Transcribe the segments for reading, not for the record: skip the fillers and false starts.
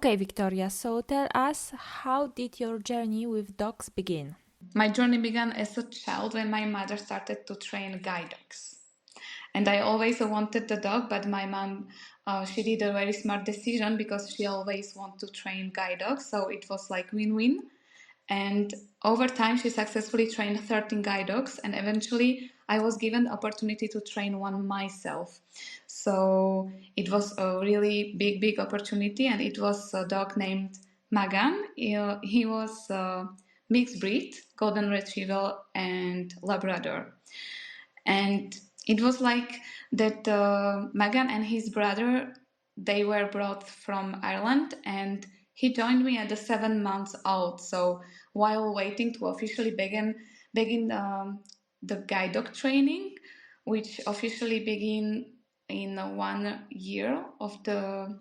Okay, Victoria, so tell us, how did your journey with dogs begin? My journey began as a child when my mother started to train guide dogs. And I always wanted a dog, but my mom, she did a very smart decision because she always wanted to train guide dogs. So it was like win-win. And over time, she successfully trained 13 guide dogs. And eventually, I was given the opportunity to train one myself. So it was a really big opportunity. And it was a dog named Magan. He was a mixed breed, golden retriever and Labrador. And it was like that Magan and his brother, they were brought from Ireland, and he joined me at the 7 months old. So while waiting to officially begin the guide dog training, which officially begin in 1 year of the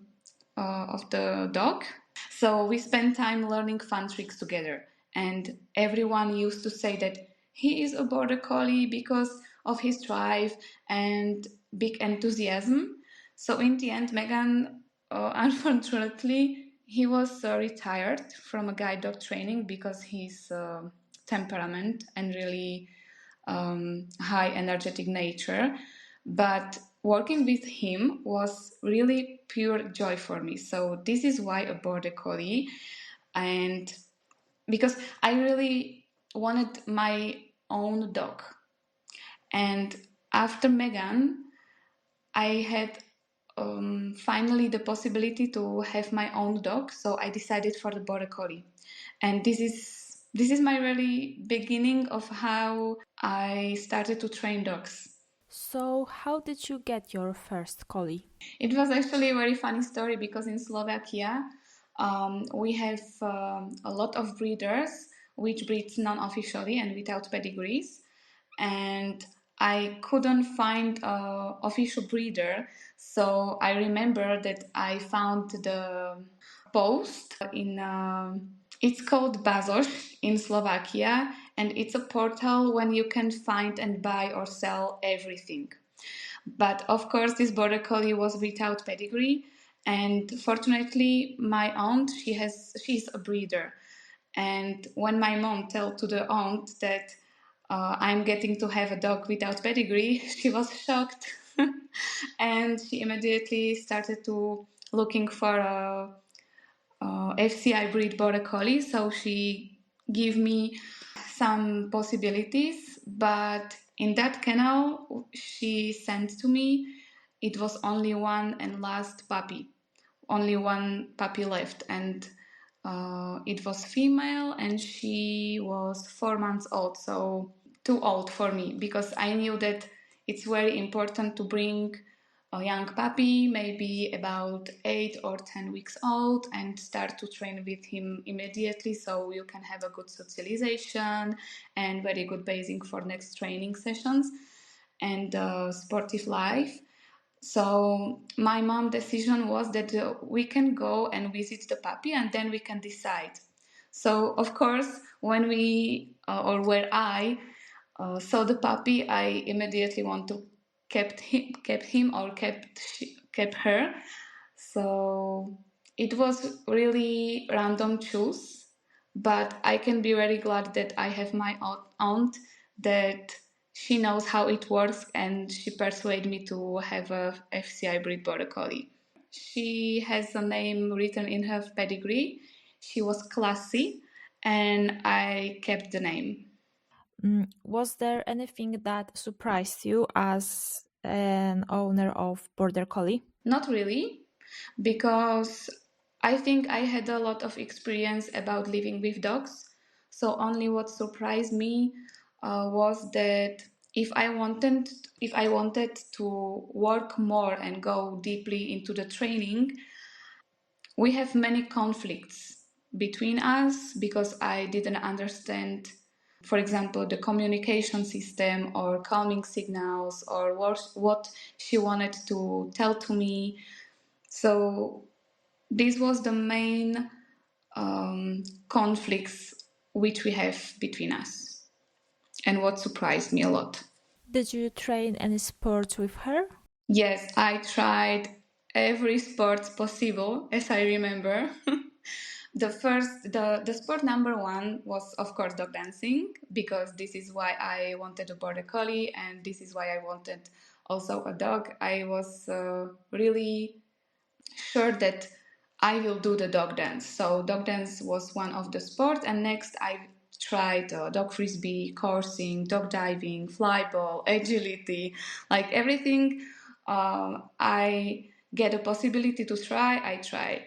dog. So we spent time learning fun tricks together, and everyone used to say that he is a border collie because of his drive and big enthusiasm. So in the end, Megan, unfortunately, he was retired from a guide dog training because his temperament and really high energetic nature. But working with him was really pure joy for me. So this is why a border collie, and because I really wanted my own dog. And after Megan, I had finally the possibility to have my own dog. So I decided for the border collie, and this is my really beginning of how I started to train dogs. So, how did you get your first collie? It was actually a very funny story because in Slovakia, we have a lot of breeders which breeds non-officially and without pedigrees, and I couldn't find an official breeder. So I remember that I found the post in it's called Bazos in Slovakia, and it's a portal when you can find and buy or sell everything. But of course, this border collie was without pedigree, and fortunately, my aunt she's a breeder. And when my mom told to the aunt that I'm getting to have a dog without pedigree, she was shocked, and she immediately started to looking for a FCI breed border collie. So she gave me some possibilities, but in that kennel she sent to me, it was only one and last puppy, only one puppy left, and it was female, and she was 4 months old, so too old for me because I knew that it's very important to bring a young puppy, maybe about 8 or 10 weeks old, and start to train with him immediately so you can have a good socialization and very good basing for next training sessions and sportive life. So my mom decision was that we can go and visit the puppy and then we can decide. So of course, when we or where I saw the puppy, I immediately want to kept him or kept her. So it was really random choice, but I can be very glad that I have my aunt that she knows how it works and she persuaded me to have a FCI breed border collie. She has a name written in her pedigree. She was classy, and I kept the name. Was there anything that surprised you as an owner of Border Collie? Not really, because I think I had a lot of experience about living with dogs. So only what surprised me was that if I wanted to work more and go deeply into the training, we have many conflicts between us because I didn't understand, for example, the communication system or calming signals or what she wanted to tell to me. So this was the main conflicts which we have between us and what surprised me a lot. Did you train any sports with her? Yes, I tried every sport possible, as I remember. The sport number one was, of course, dog dancing, because this is why I wanted a border collie, and this is why I wanted also a dog. I was really sure that I will do the dog dance. So dog dance was one of the sports, and next I tried dog frisbee, coursing, dog diving, flyball, agility, like everything. I get a possibility to try. I tried.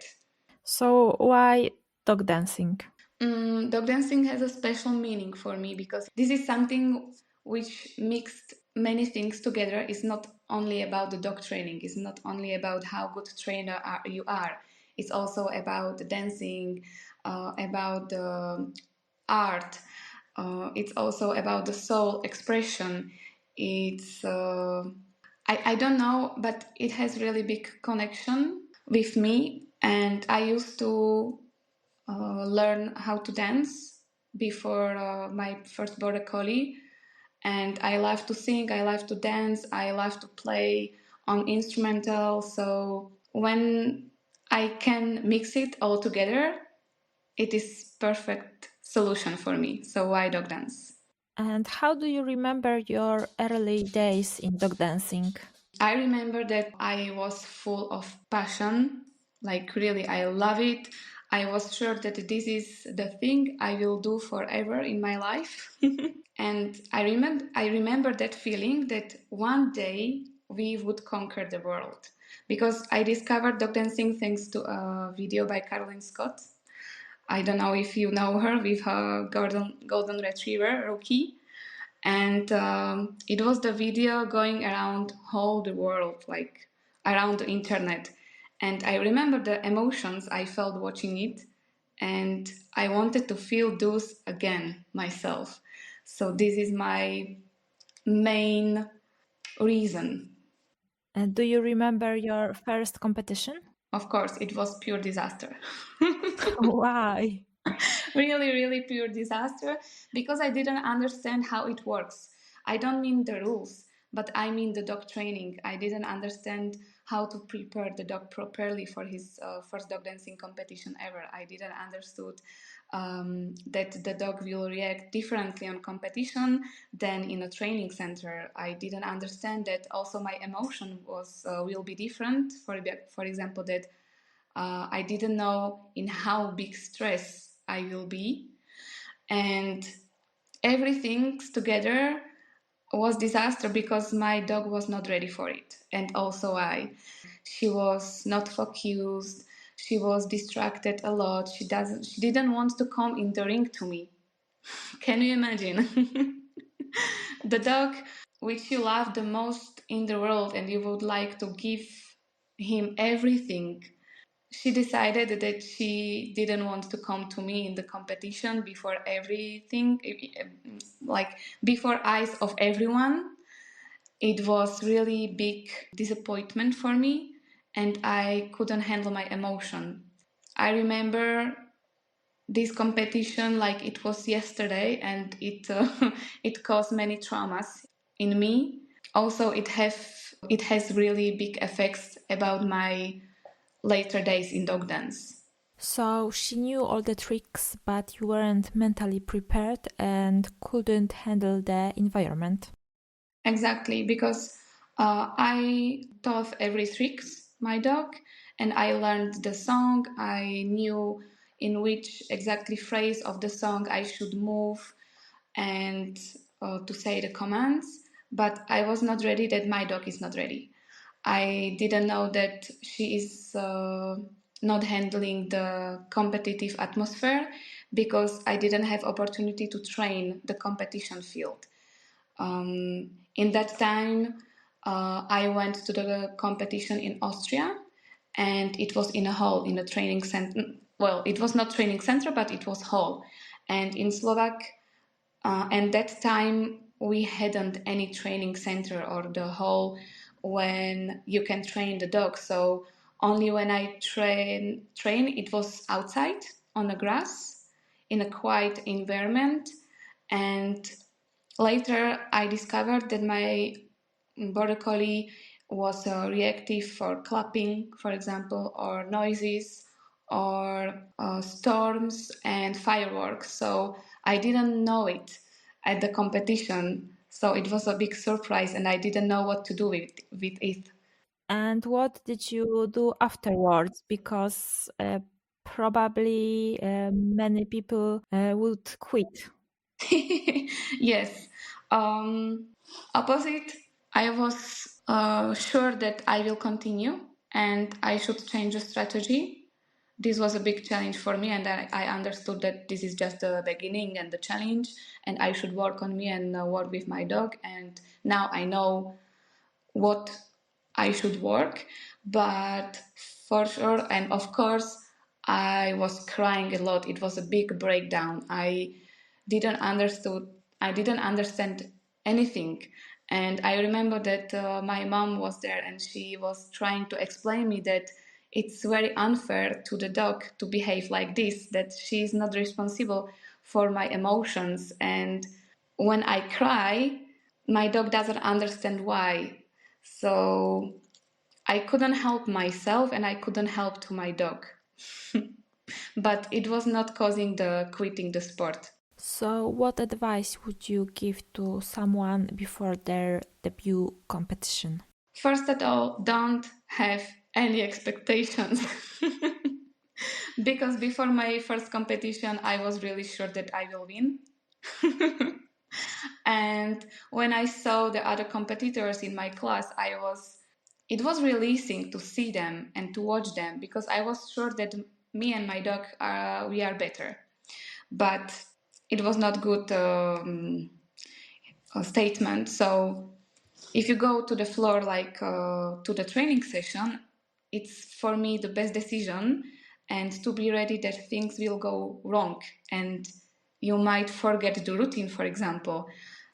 So why dog dancing? Dog dancing has a special meaning for me because this is something which mixed many things together. It's not only about the dog training. It's not only about how good trainer you are. It's also about dancing, about the art. It's also about the soul expression. It's I don't know, but it has really big connection with me. And I used to learn how to dance before my first border collie. And I love to sing, I love to dance, I love to play on instrumental. So when I can mix it all together, it is perfect solution for me. So why dog dance? And how do you remember your early days in dog dancing? I remember that I was full of passion. Like, really, I love it. I was sure that this is the thing I will do forever in my life. And I remember that feeling that one day we would conquer the world. Because I discovered dog dancing thanks to a video by Caroline Scott. I don't know if you know her, with her golden retriever, Roku. And it was the video going around whole the world, like around the internet. And I remember the emotions I felt watching it, and I wanted to feel those again myself. So this is my main reason. And do you remember your first competition? Of course, it was pure disaster. Why? Really, really pure disaster, because I didn't understand how it works. I don't mean the rules, but I mean the dog training. I didn't understand how to prepare the dog properly for his first dog dancing competition ever. I didn't understood that the dog will react differently on competition than in a training center. I didn't understand that also my emotion was will be different. For example, that I didn't know in how big stress I will be, and everything together was disaster because my dog was not ready for it, and also I. She was not focused. She was distracted a lot. She didn't want to come in the ring to me. Can you imagine? The dog which you love the most in the world and you would like to give him everything, she decided that she didn't want to come to me in the competition before everything, like before eyes of everyone. It was really big disappointment for me, and I couldn't handle my emotion. I remember this competition like it was yesterday, and it it caused many traumas in me. Also, it has really big effects about my later days in dog dance. So she knew all the tricks, but you weren't mentally prepared and couldn't handle the environment. Exactly, because I taught every tricks my dog, and I learned the song. I knew in which exactly phrase of the song I should move and to say the commands. But I was not ready that my dog is not ready. I didn't know that she is not handling the competitive atmosphere because I didn't have opportunity to train the competition field. In that time, I went to the competition in Austria, and it was in a hall, in a training center. Well, it was not training center, but it was hall. And in Slovak, and that time we hadn't any training center or the hall when you can train the dog. So only when I train it was outside on the grass in a quiet environment. And later I discovered that my border collie was reactive for clapping, for example, or noises, or storms and fireworks. So I didn't know it at the competition. So it was a big surprise, and I didn't know what to do with it. And what did you do afterwards? Because probably many people would quit. Yes. Um, Opposite, I was sure that I will continue and I should change the strategy. This was a big challenge for me, and I understood that this is just the beginning and the challenge, and I should work on me and work with my dog. And now I know what I should work, but for sure, and of course, I was crying a lot. It was a big breakdown. Didn't understood. I didn't understand anything, and I remember that my mom was there, and she was trying to explain me that it's very unfair to the dog to behave like this. That she is not responsible for my emotions, and when I cry, my dog doesn't understand why. So I couldn't help myself and I couldn't help to my dog. But it was not causing the quitting the sport. So, what advice would you give to someone before their debut competition? First of all, don't have any expectations. Because before my first competition, I was really sure that I will win. And when I saw the other competitors in my class, it was releasing to see them and to watch them because I was sure that me and my dog we are better. But it was not good statement. So if you go to the floor like to the training session, it's for me the best decision, and to be ready that things will go wrong and you might forget the routine, for example.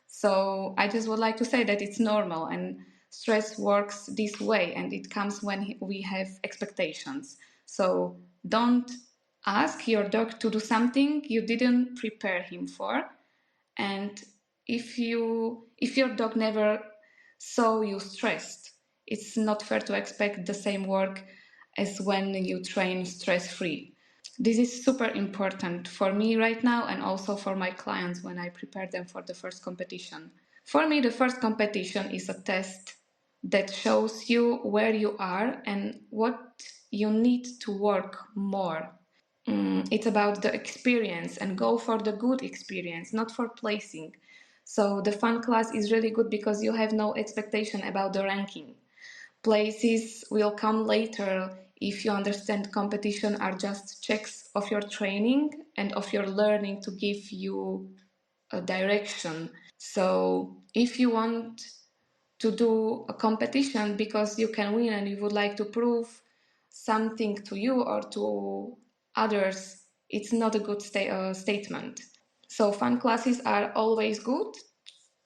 So I just would like to say that it's normal, and stress works this way, and it comes when we have expectations. So don't ask your dog to do something you didn't prepare him for. And if your dog never saw you stressed, it's not fair to expect the same work as when you train stress free. This is super important for me right now and also for my clients when I prepare them for the first competition. For me, the first competition is a test that shows you where you are and what you need to work more. It's about the experience and go for the good experience, not for placing. So the fun class is really good because you have no expectation about the ranking. Places will come later if you understand competition are just checks of your training and of your learning to give you a direction. So if you want to do a competition because you can win and you would like to prove something to you or to others, it's not a good statement. So fun classes are always good,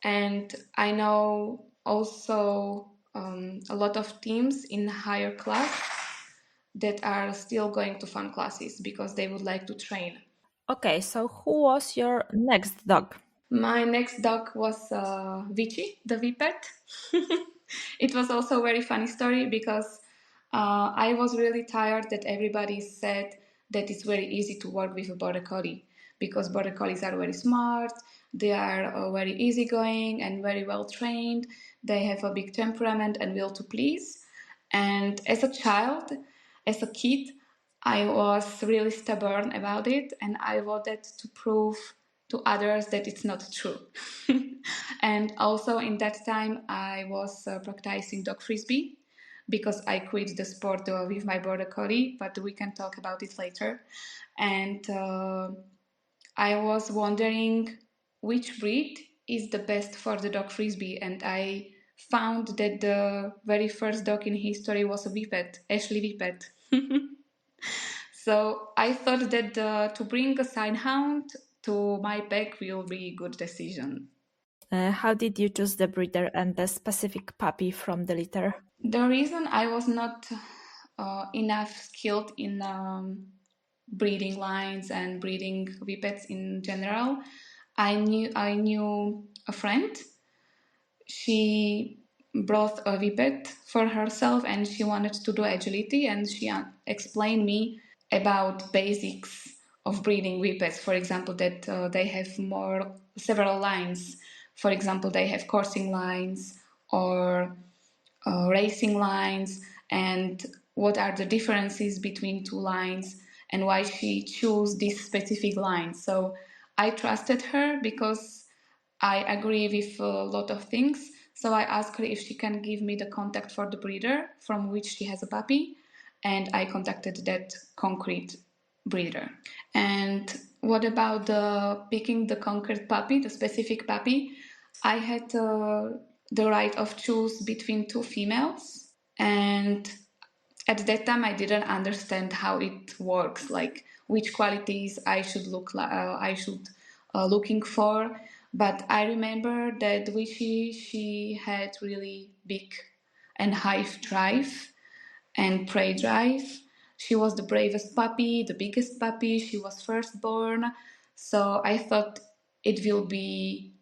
and I know also a lot of teams in higher class that are still going to fun classes because they would like to train. Okay, so who was your next dog? My next dog was Viki, the Vipet. It was also a very funny story because I was really tired that everybody said that it's very easy to work with a border collie because border collies are very smart, they are very easygoing and very well trained, they have a big temperament and will to please. And as a child, as a kid, I was really stubborn about it and I wanted to prove to others that it's not true. And also in that time, I was practicing dog frisbee because I quit the sport with my border collie, but we can talk about it later. And I was wondering which breed is the best for the dog frisbee, and I found that the very first dog in history was a Whippet, Ashley Whippet. So I thought that to bring a sign to my pack will be a good decision. How did you choose the breeder and the specific puppy from the litter? The reason I was not enough skilled in breeding lines and breeding whippets in general, I knew a friend. She brought a whippet for herself and she wanted to do agility, and she explained me about basics of breeding whippets. For example, that they have several lines. For example, they have coursing lines or racing lines, and what are the differences between two lines and why she chose this specific line. So I trusted her because I agree with a lot of things. So I asked her if she can give me the contact for the breeder from which she has a puppy, and I contacted that concrete breeder. And what about picking the concrete puppy, the specific puppy? I had the right of choose between two females, and at that time I didn't understand how it works, like which qualities I should looking for. But I remember that Viki, she had really big and high drive and prey drive. She was the bravest puppy, the biggest puppy. She was firstborn, so I thought it will be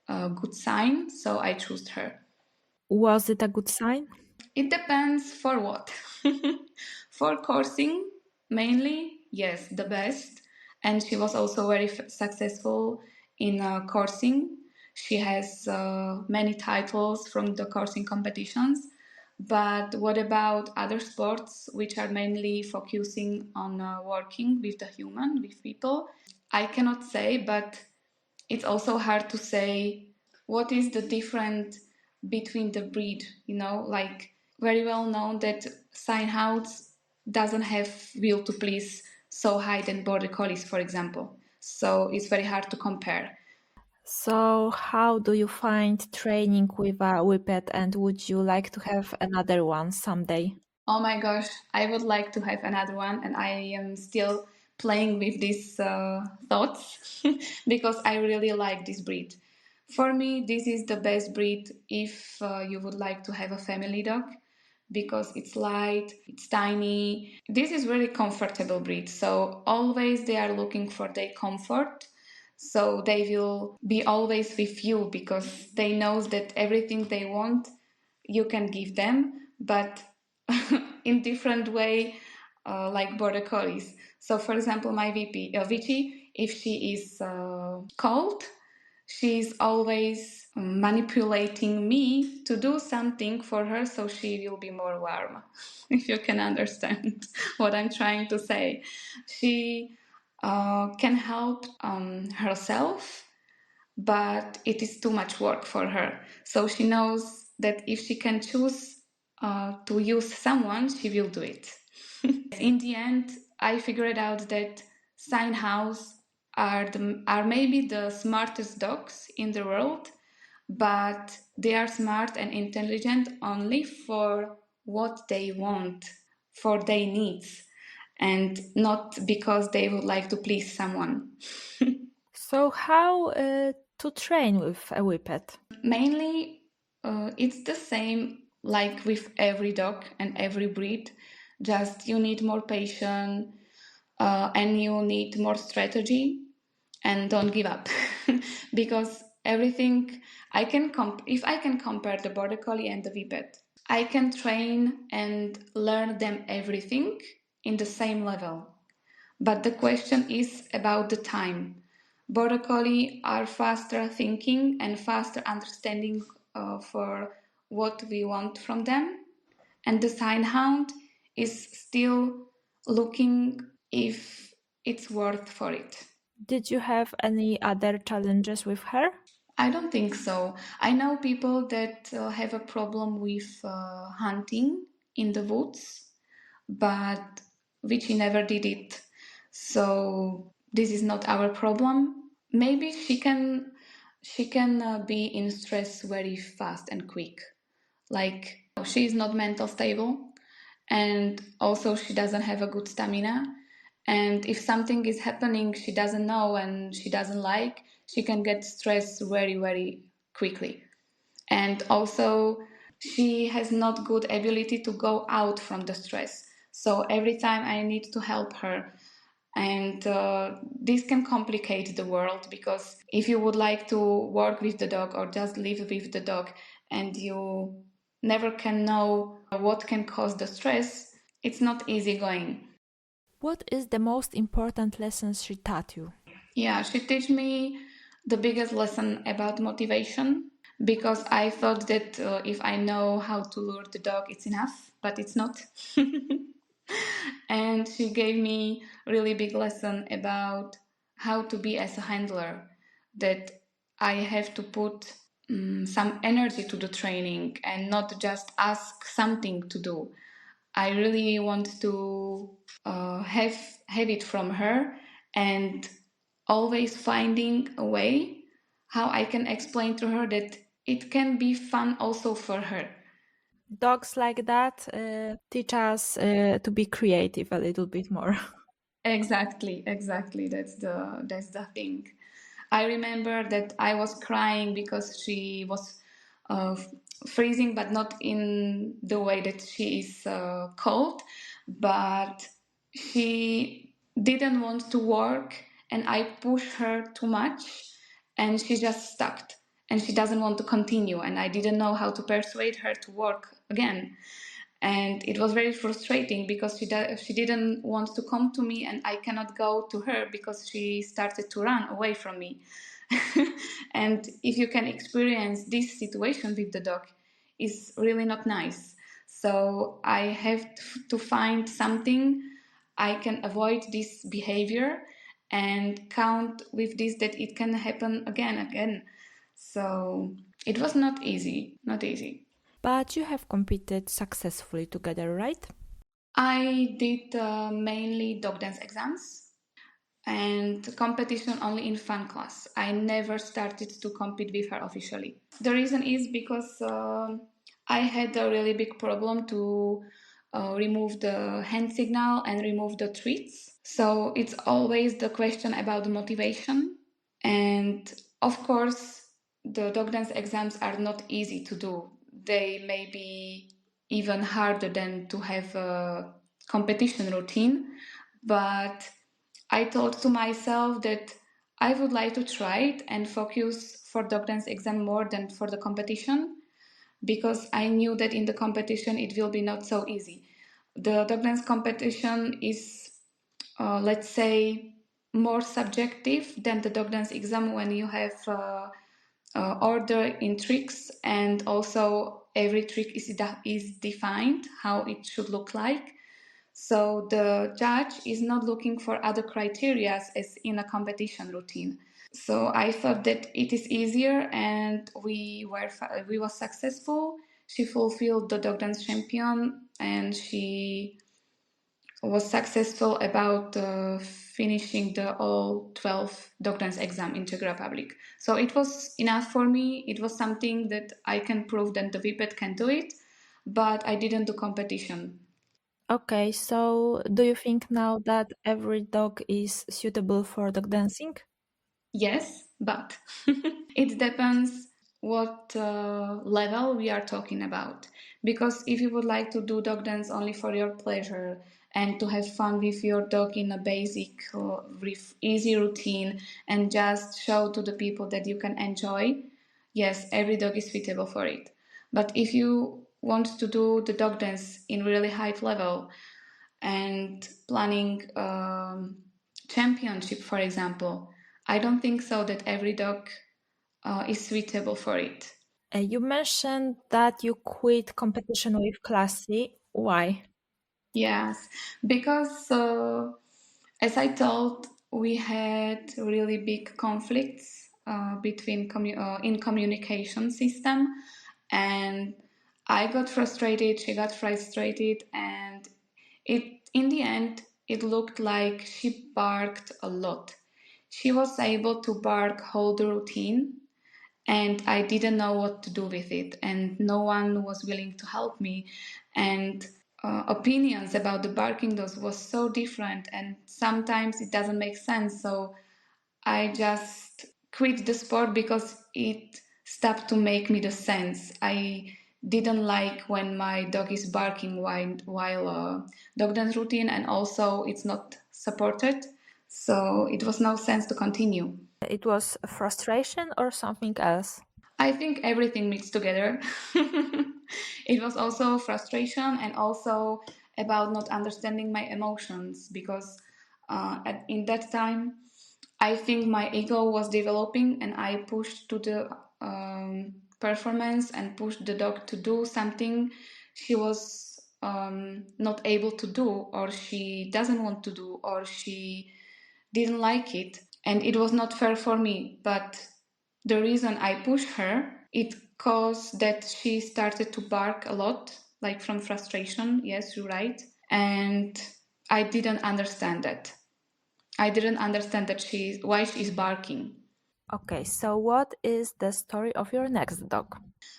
a good sign. So I chose her. Was it a good sign? It depends for what. For coursing, mainly, yes, the best. And she was also very successful in coursing. She has many titles from the coursing competitions. But what about other sports which are mainly focusing on working with the human, with people? I cannot say, but it's also hard to say what is the difference between the breed, like very well known that Hounds doesn't have will to please so high than Border Collies, for example. So it's very hard to compare. So, how do you find training with a whippet, and would you like to have another one someday? Oh my gosh, I would like to have another one, and I am still playing with these thoughts because I really like this breed. For me, this is the best breed if you would like to have a family dog because it's light, it's tiny. This is very comfortable breed, so always they are looking for their comfort. So they will be always with you because they knows that everything they want you can give them, but in different way, like border collies. So, for example, my Viki, if she is cold, she's always manipulating me to do something for her so she will be more warm. If you can understand what I'm trying to say, she can help herself, but it is too much work for her. So she knows that if she can choose to use someone, she will do it. In the end, I figured out that sign house are maybe the smartest dogs in the world, but they are smart and intelligent only for what they want, for their needs, and not because they would like to please someone. So, how to train with a whippet? Mainly, it's the same like with every dog and every breed. Just you need more patience and you need more strategy, and don't give up because everything if I can compare the border collie and the whippet, I can train and learn them everything in the same level. But the question is about the time. Border Collie are faster thinking and faster understanding for what we want from them. And the Sign Hound is still looking if it's worth for it. Did you have any other challenges with her? I don't think so. I know people that have a problem with hunting in the woods, but Vichy never did it. So this is not our problem. Maybe she can be in stress very fast and quick. Like she is not mental stable, and also she doesn't have a good stamina. And if something is happening she doesn't know and she doesn't like, she can get stressed very, very quickly. And also she has not good ability to go out from the stress, so every time I need to help her. And this can complicate the world because if you would like to work with the dog or just live with the dog and you never can know what can cause the stress, it's not easy going. What is the most important lesson she taught you? Yeah, she teach me the biggest lesson about motivation because I thought that if I know how to lure the dog, it's enough, but it's not. And she gave me really big lesson about how to be as a handler, that I have to put some energy to the training and not just ask something to do. I really want to have it from her, and always finding a way how I can explain to her that it can be fun also for her. Dogs like that teach us to be creative a little bit more. Exactly, exactly. That's the thing. I remember that I was crying because she was uh, freezing, but not in the way that she is cold, but she didn't want to work, and I pushed her too much, and she just stuck, and she doesn't want to continue, and I didn't know how to persuade her to work again. And it was very frustrating because she didn't want to come to me, and I cannot go to her because she started to run away from me. And if you can experience this situation with the dog, is really not nice. So I have to find something I can avoid this behavior and count with this that it can happen again. So it was not easy, not easy. But you have competed successfully together, right? I did mainly dog dance exams and competition only in fun class. I never started to compete with her officially. The reason is because I had a really big problem to remove the hand signal and remove the treats. So it's always the question about the motivation. And of course, the dog dance exams are not easy to do. They may be even harder than to have a competition routine. But I thought to myself that I would like to try it and focus for dog dance exam more than for the competition, because I knew that in the competition it will be not so easy. The dog dance competition is, let's say, more subjective than the dog dance exam when you have order in tricks, and also every trick is defined how it should look like. So the judge is not looking for other criteria as in a competition routine. So I thought that it is easier, and we were successful. She fulfilled the dog dance champion, and she was successful about finishing the all 12 dog dance exam in Czech Republic. So it was enough for me. It was something that I can prove that the VPET can do it, but I didn't do competition. Okay, so do you think now that every dog is suitable for dog dancing? Yes, but it depends what level we are talking about. Because if you would like to do dog dance only for your pleasure and to have fun with your dog in a basic, easy routine, and just show to the people that you can enjoy, yes, every dog is suitable for it. But if you want to do the dog dance in really high level and planning championship, for example, I don't think so that every dog is suitable for it. You mentioned that you quit competition with Classy. Why? Yes, because as I told, we had really big conflicts between in communication system, and I got frustrated. She got frustrated, and it in the end it looked like she barked a lot. She was able to bark whole the routine, and I didn't know what to do with it, and no one was willing to help me. And opinions about the barking dogs was so different, and sometimes it doesn't make sense. So I just quit the sport because it stopped to make me the sense. I didn't like when my dog is barking while dog dance routine, and also it's not supported. So it was no sense to continue. It was frustration or something else? I think everything mixed together. It was also frustration and also about not understanding my emotions because in that time I think my ego was developing and I pushed to the performance and pushed the dog to do something she was not able to do, or she doesn't want to do, or she didn't like it. And it was not fair for me. But the reason I pushed her, it caused that she started to bark a lot, like from frustration. Yes, you're right. And I didn't understand that. I didn't understand that why she's barking. Okay, so what is the story of your next dog?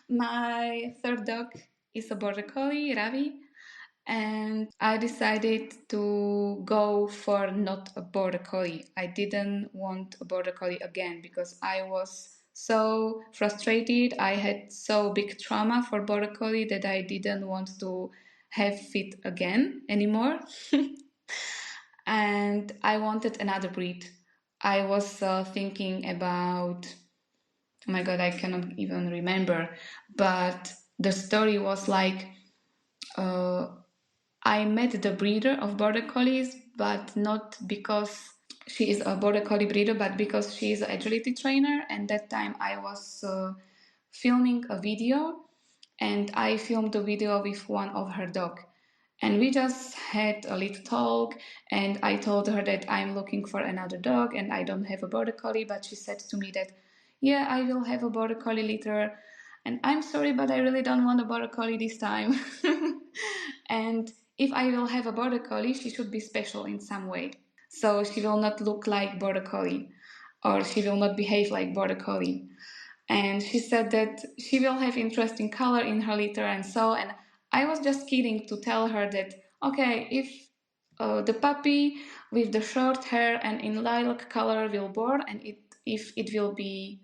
My third dog is a border collie, Ravi, and I decided to go for not a border collie. I didn't want a border collie again because I was so frustrated. I had so big trauma for border collie that I didn't want to have it again anymore. And I wanted another breed. I was thinking about, oh my god, I cannot even remember, but the story was like uh, I met the breeder of border collies, but not because she is a border collie breeder, but because she is an agility trainer. And that time I was filming a video, and I filmed the video with one of her dog. And we just had a little talk, and I told her that I'm looking for another dog and I don't have a border collie, but she said to me that, yeah, I will have a border collie later. And I'm sorry, but I really don't want a border collie this time. And if I will have a border collie, she should be special in some way. So she will not look like border collie, or she will not behave like border collie. And she said that she will have interesting color in her litter and so. And I was just kidding to tell her that, okay, if the puppy with the short hair and in lilac color will born, and if it will be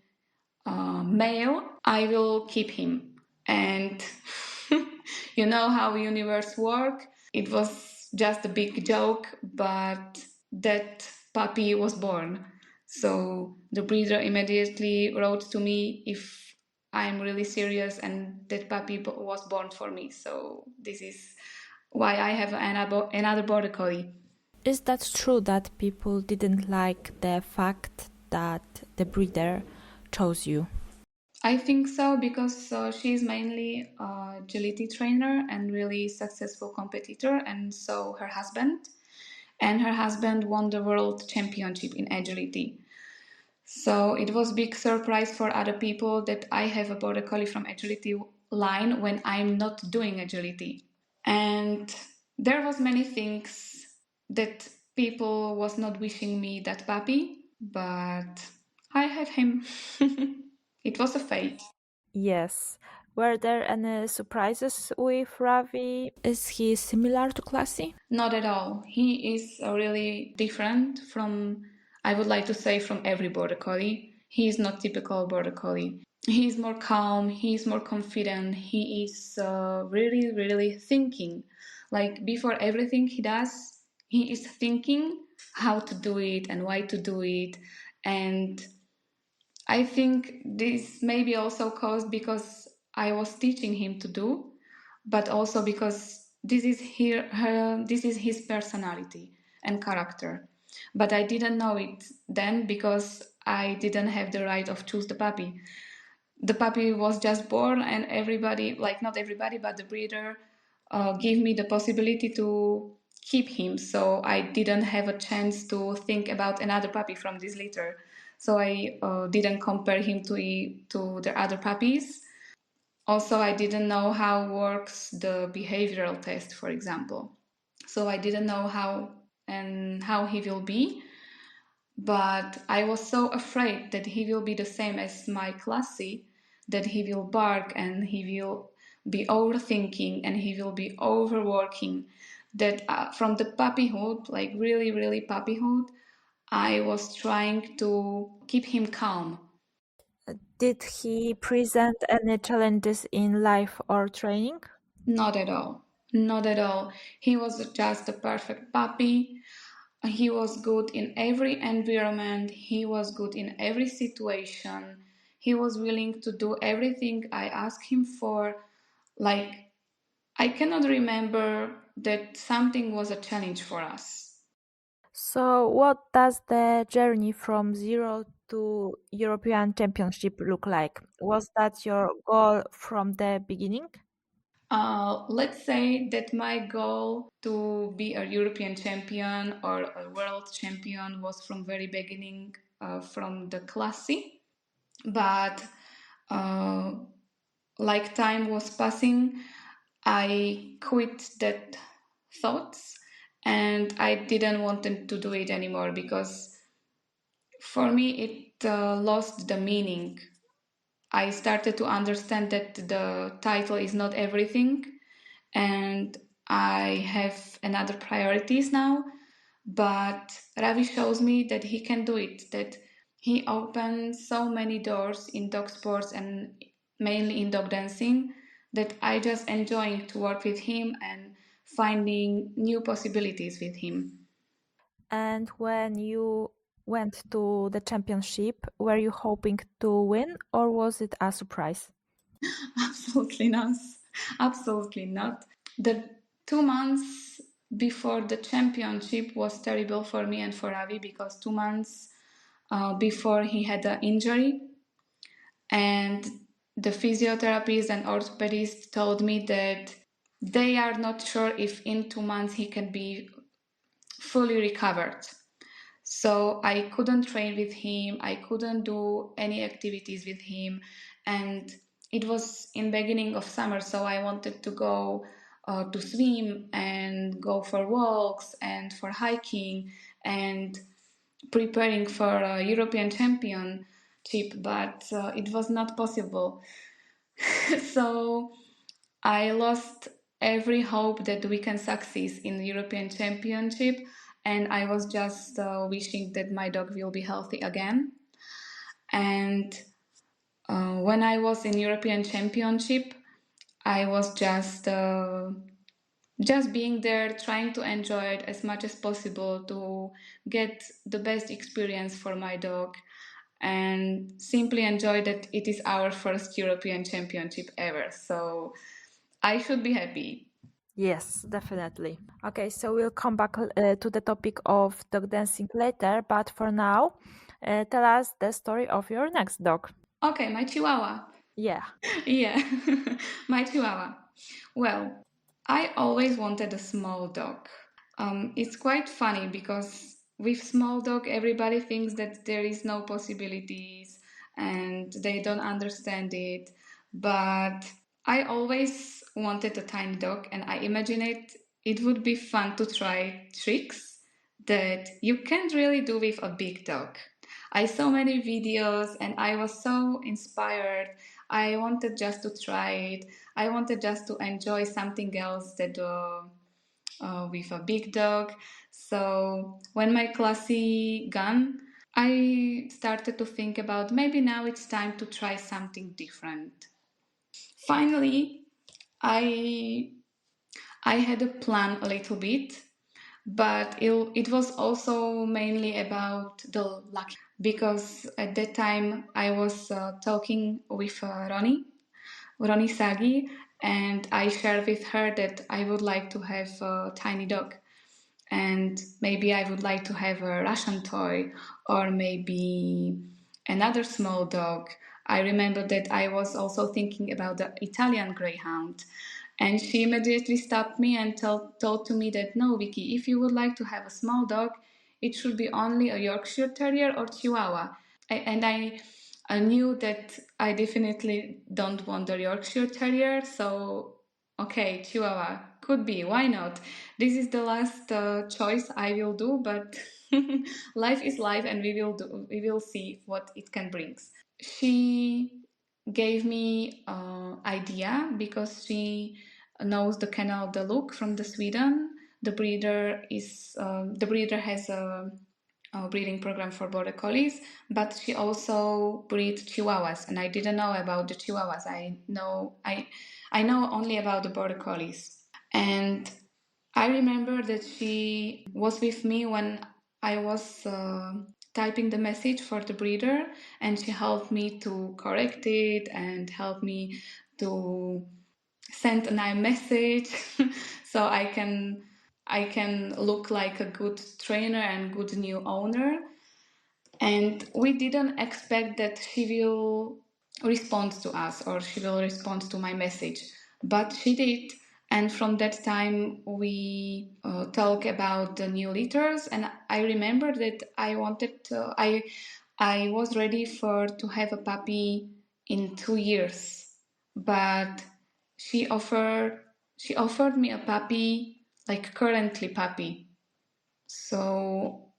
male, I will keep him. And you know how universe work. It was just a big joke, but that puppy was born. So the breeder immediately wrote to me if I'm really serious, and that puppy was born for me. So this is why I have another border collie. Is that true that people didn't like the fact that the breeder chose you? I think so because she is mainly a agility trainer and really successful competitor, and so her husband. And her husband won the world championship in agility. So it was big surprise for other people that I have a border collie from agility line when I'm not doing agility. And there was many things that people was not wishing me that puppy, but I have him. It was a fate. Yes. Were there any surprises with Ravi? Is he similar to Classy? Not at all. He is really different from, I would like to say, from every border collie. He is not typical border collie. He is more calm, he is more confident, he is really, really thinking. Like before everything he does, he is thinking how to do it and why to do it. And I think this may be also caused because I was teaching him to do, but also because this is his personality and character. But I didn't know it then because I didn't have the right of choose the puppy. The puppy was just born, and everybody, like not everybody, but the breeder, gave me the possibility to keep him. So I didn't have a chance to think about another puppy from this litter. So I didn't compare him to the other puppies. Also, I didn't know how works the behavioral test, for example. So I didn't know how he will be. But I was so afraid that he will be the same as my classy, that he will bark and he will be overthinking and he will be overworking. That from the puppyhood, like really, really puppyhood, I was trying to keep him calm. Did he present any challenges in life or training? Not at all. Not at all. He was just a perfect puppy. He was good in every environment. He was good in every situation. He was willing to do everything I asked him for. Like, I cannot remember that something was a challenge for us. So, what does the journey from zero to European Championship look like? Was that your goal from the beginning? Let's say that my goal to be a European champion or a world champion was from very beginning, from the classy. But uh, like time was passing, I quit that thoughts and I didn't want to do it anymore because for me it lost the meaning. I started to understand that the title is not everything and I have another priorities now. But Ravi shows me that he can do it, that he opens so many doors in dog sports and mainly in dog dancing that I just enjoying to work with him and finding new possibilities with him. And when you went to the championship, were you hoping to win or was it a surprise? Absolutely not. Absolutely not. The 2 months before the championship was terrible for me and for Ravi because 2 months before he had an injury, and the physiotherapists and orthopedists told me that they are not sure if in 2 months he can be fully recovered. So I couldn't train with him, I couldn't do any activities with him, and it was in beginning of summer, so I wanted to go to swim and go for walks and for hiking and preparing for a European Championship, but it was not possible. So I lost every hope that we can succeed in the European Championship, and I was just wishing that my dog will be healthy again. And when I was in European Championship, I was just being there, trying to enjoy it as much as possible to get the best experience for my dog, and simply enjoy that it is our first European Championship ever. So I should be happy. Yes, definitely. Okay, so we'll come back to the topic of dog dancing later, but for now, tell us the story of your next dog. Okay, my Chihuahua. Yeah. Yeah, my Chihuahua. Well, I always wanted a small dog. It's quite funny because with small dog, everybody thinks that there is no possibilities and they don't understand it. But I always wanted a tiny dog, and I imagine it would be fun to try tricks that you can't really do with a big dog. I saw many videos and I was so inspired. I wanted just to try it. I wanted just to enjoy something else that with a big dog. So when my classy gone, I started to think about maybe now it's time to try something different. Finally, I I had a plan a little bit, but it was also mainly about the luck because at that time I was talking with Ronnie Sagi, and I shared with her that I would like to have a tiny dog. And maybe I would like to have a Russian toy or maybe another small dog. I remember that I was also thinking about the Italian Greyhound. And she immediately stopped me and told to me that no, Viki, if you would like to have a small dog, it should be only a Yorkshire Terrier or Chihuahua. I knew that I definitely don't want the Yorkshire Terrier, so okay, Chihuahua could be. Why not? This is the last choice I will do, but life is life, and we will see what it can bring. She gave me idea because she knows the Kennel de Look from the Sweden. The breeder has a breeding program for border collies, but she also breeds Chihuahuas, and I didn't know about the Chihuahuas. I know only about the border collies. And I remember that she was with me when I was typing the message for the breeder, and she helped me to correct it and helped me to send an iMessage so I can look like a good trainer and good new owner. And we didn't expect that she will respond to us or she will respond to my message, but she did. And from that time, we talk about the new litters. And I remember that I was ready for to have a puppy in 2 years, but she offered she offered me a puppy, like currently puppy. So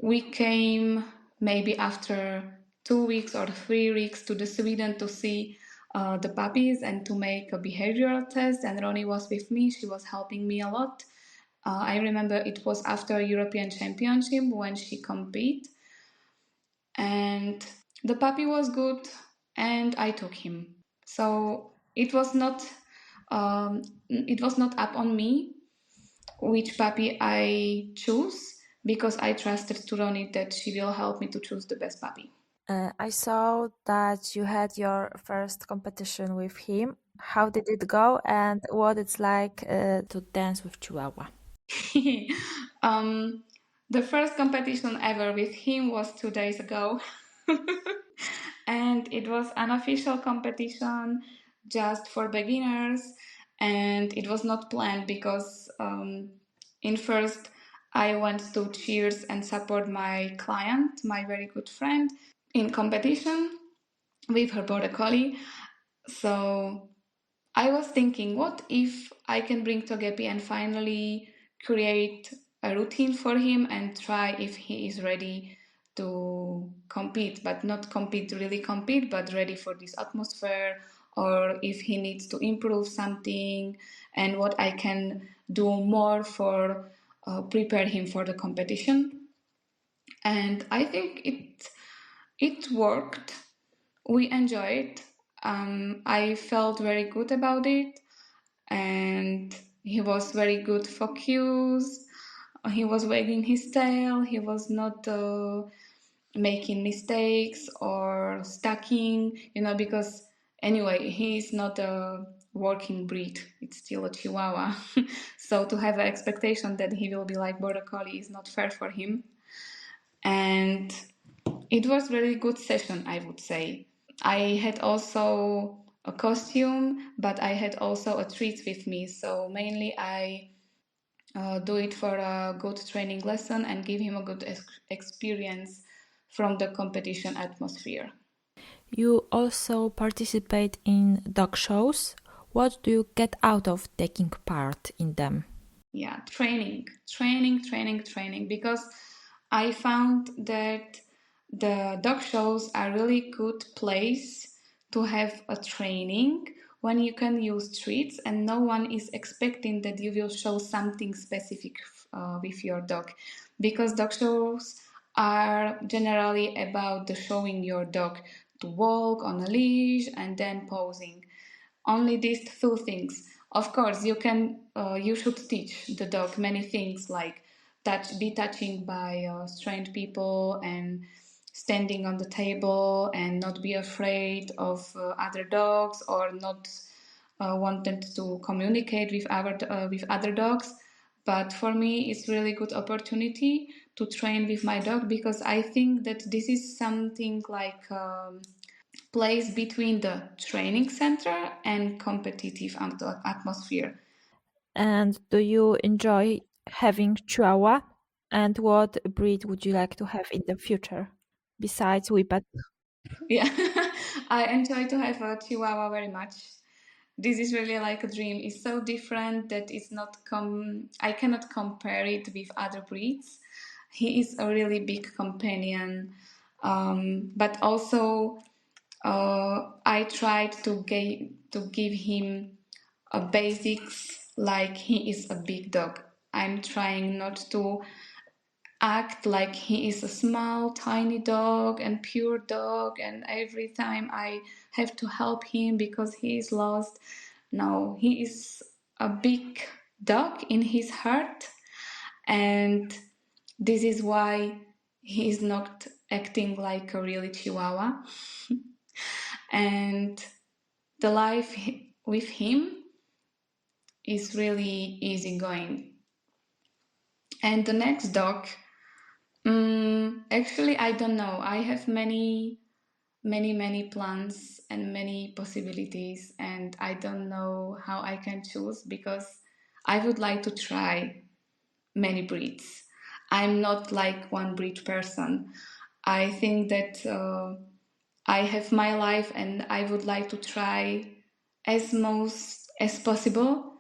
we came maybe after 2 weeks or 3 weeks to the Sweden to see the puppies and to make a behavioral test. And Ronnie was with me. She was helping me a lot. I remember it was after European Championship when she competed, and the puppy was good, and I took him. So it was not up on me which puppy I choose, because I trusted to Ronnie that she will help me to choose the best puppy. I saw that you had your first competition with him. How did it go, and what it's like to dance with Chihuahua? um, the first competition ever with him was 2 days ago. And it was an official competition just for beginners, and it was not planned because in first I went to cheers and support my client, my very good friend, in competition with her border collie. So I was thinking, what if I can bring Togepi and finally create a routine for him and try if he is ready to compete, but not compete, really compete, but ready for this atmosphere, or if he needs to improve something, and what I can do more for prepare him for the competition. And I think it worked. We enjoyed. I felt very good about it, and he was very good focus. He was wagging his tail. He was not making mistakes or stacking, because anyway, he is not a working breed. It's still a Chihuahua. So to have an expectation that he will be like Border Collie is not fair for him. And it was really good session, I would say. I had also a costume, but I had also a treat with me. So mainly I do it for a good training lesson and give him a good experience from the competition atmosphere. You also participate in dog shows. What do you get out of taking part in them? Yeah, training, because I found that the dog shows are really good place to have a training when you can use treats and no one is expecting that you will show something specific with your dog, because dog shows are generally about the showing your dog to walk on a leash and then posing, only these two things. Of course, you should teach the dog many things like be touching by strange people and standing on the table and not be afraid of other dogs or not wanted to communicate with other dogs. But for me, it's really good opportunity to train with my dog, because I think that this is something like place between the training center and competitive atmosphere. And do you enjoy having Chihuahua? And what breed would you like to have in the future besides Whippet? Yeah, I enjoy to have a Chihuahua very much. This is really like a dream. It's so different that it's not I cannot compare it with other breeds. He is a really big companion, but also I tried to give him a basics like he is a big dog. I'm trying not to act like he is a small, tiny dog and pure dog, and every time I have to help him because he is lost. No, he is a big dog in his heart, and this is why he is not acting like a really Chihuahua. And the life with him is really easygoing. And the next dog, actually, I don't know. I have many plans and many possibilities, and I don't know how I can choose because I would like to try many breeds. I'm not like one breed person. I think that I have my life and I would like to try as most as possible.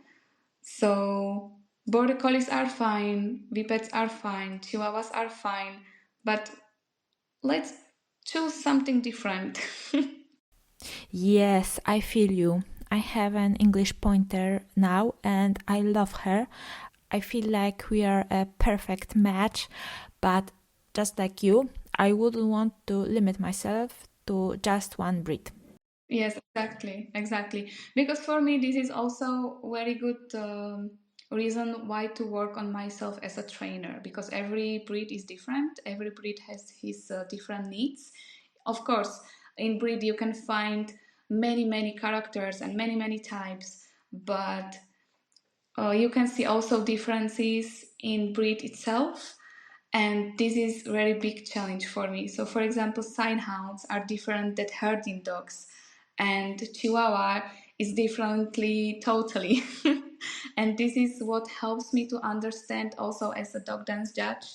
So border collies are fine, whippets are fine, chihuahuas are fine, but let's choose something different. Yes, I feel you. I have an English pointer now and I love her. I feel like we are a perfect match, but just like you, I wouldn't want to limit myself to just one breed. Yes, exactly. Because for me, this is also very good reason why to work on myself as a trainer. Because every breed is different. Every breed has his different needs. Of course, in breed you can find many characters and many types, but you can see also differences in breed itself, and this is very big challenge for me. So, for example, sign hounds are different than herding dogs, and Chihuahua is differently totally. And this is what helps me to understand also as a dog dance judge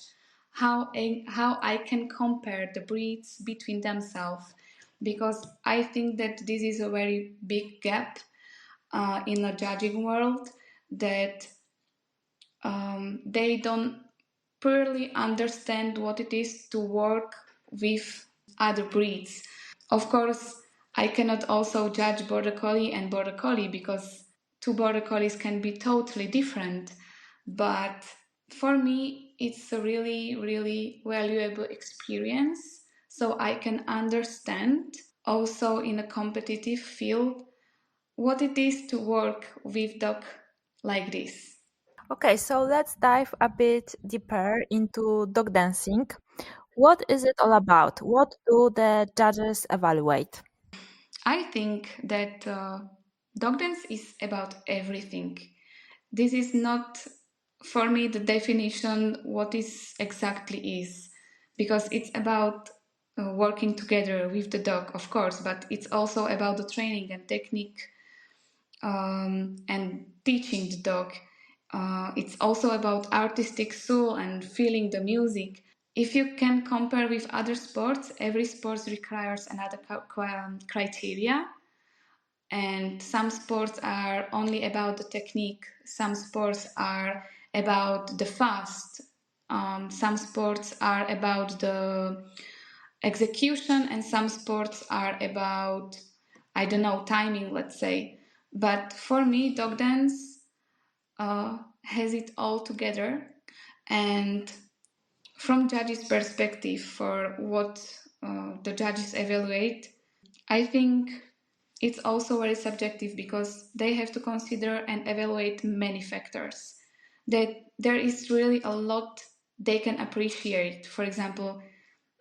how I can compare the breeds between themselves, because I think that this is a very big gap in the judging world, that they don't purely understand what it is to work with other breeds. Of course, I cannot also judge Border Collie and Border Collie because two Border Collies can be totally different. But for me, it's a really valuable experience. So I can understand also in a competitive field what it is to work with dog like this. Okay, so let's dive a bit deeper into dog dancing. What is it all about? What do the judges evaluate? I think that dog dance is about everything. This is not for me the definition what is exactly is, because it's about working together with the dog, of course, but it's also about the training and technique and teaching the dog. It's also about artistic soul and feeling the music. If you can compare with other sports, every sport requires another criteria, and some sports are only about the technique, some sports are about the fast, some sports are about the execution, and some sports are about, I don't know, timing, let's say. But for me, dog dance has it all together. And from judges' perspective, for what the judges evaluate, I think it's also very subjective because they have to consider and evaluate many factors. That there is really a lot they can appreciate. For example,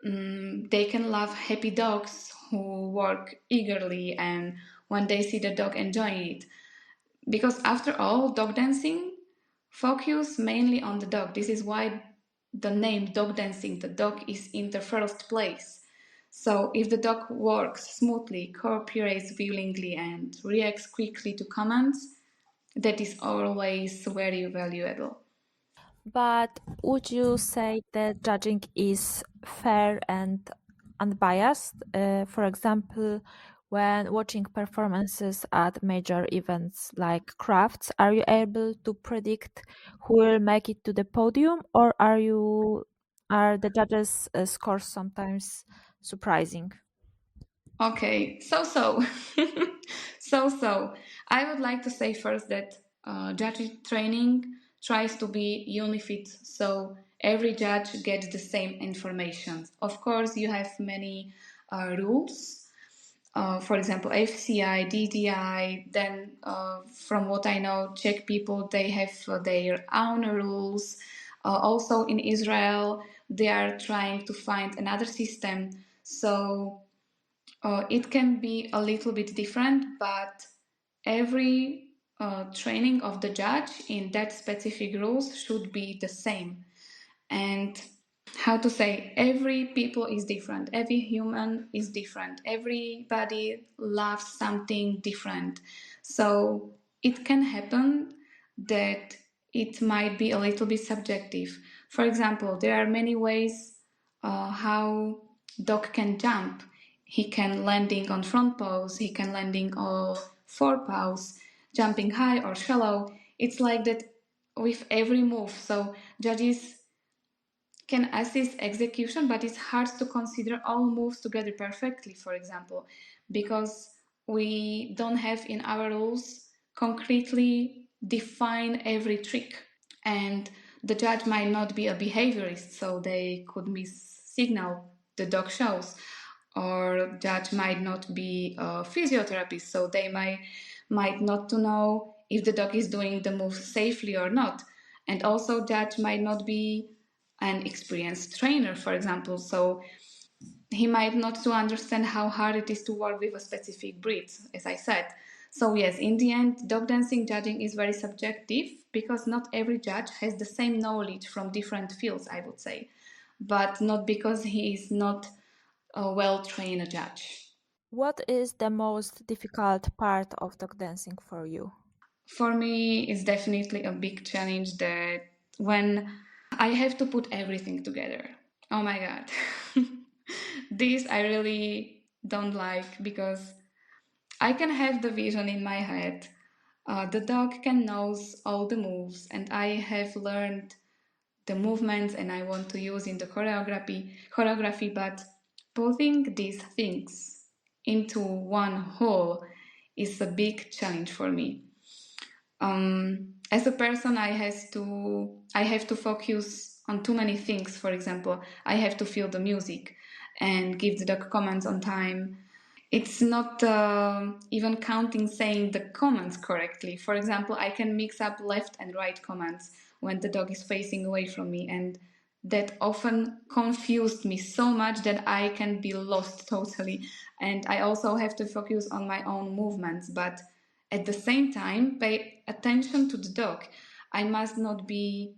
they can love happy dogs who work eagerly and when they see the dog enjoying it. Because after all, dog dancing focus mainly on the dog. This is why the name dog dancing, the dog is in the first place. So if the dog works smoothly, cooperates willingly, and reacts quickly to commands, that is always very valuable. But would you say that judging is fair and unbiased? For example, when watching performances at major events like crafts, are you able to predict who will make it to the podium, or are the judges' scores sometimes surprising? Okay, so. So. I would like to say first that judge training tries to be unified, so every judge gets the same information. Of course, you have many rules. For example, FCI, DDI. Then, from what I know, Czech people they have their own rules. Also, in Israel, they are trying to find another system. So it can be a little bit different, but every training of the judge in that specific rules should be the same. And how to say, every people is different, every human is different, everybody loves something different. So it can happen that it might be a little bit subjective. For example, there are many ways how dog can jump. He can landing on front paws, he can landing on four paws, jumping high or shallow. It's like that with every move. So judges can assist execution, but it's hard to consider all moves together perfectly, for example, because we don't have in our rules concretely define every trick. And the judge might not be a behaviorist, so they could missignal the dog shows. Or judge might not be a physiotherapist, so they might not to know if the dog is doing the move safely or not. And also judge might not be an experienced trainer, for example, so he might not to understand how hard it is to work with a specific breed, as I said. So yes, in the end, dog dancing judging is very subjective because not every judge has the same knowledge from different fields, I would say, but not because he is not a well-trained judge. What is the most difficult part of dog dancing for you? For me, it's definitely a big challenge that when I have to put everything together. Oh my god. This I really don't like because I can have the vision in my head. The dog can knows all the moves, and I have learned the movements and I want to use in the choreography, but putting these things into one whole is a big challenge for me. As a person, I have to focus on too many things. For example, I have to feel the music and give the dog commands on time. It's not even counting saying the commands correctly. For example, I can mix up left and right commands when the dog is facing away from me, and that often confused me so much that I can be lost totally. And I also have to focus on my own movements, but at the same time, pay attention to the dog. I must not be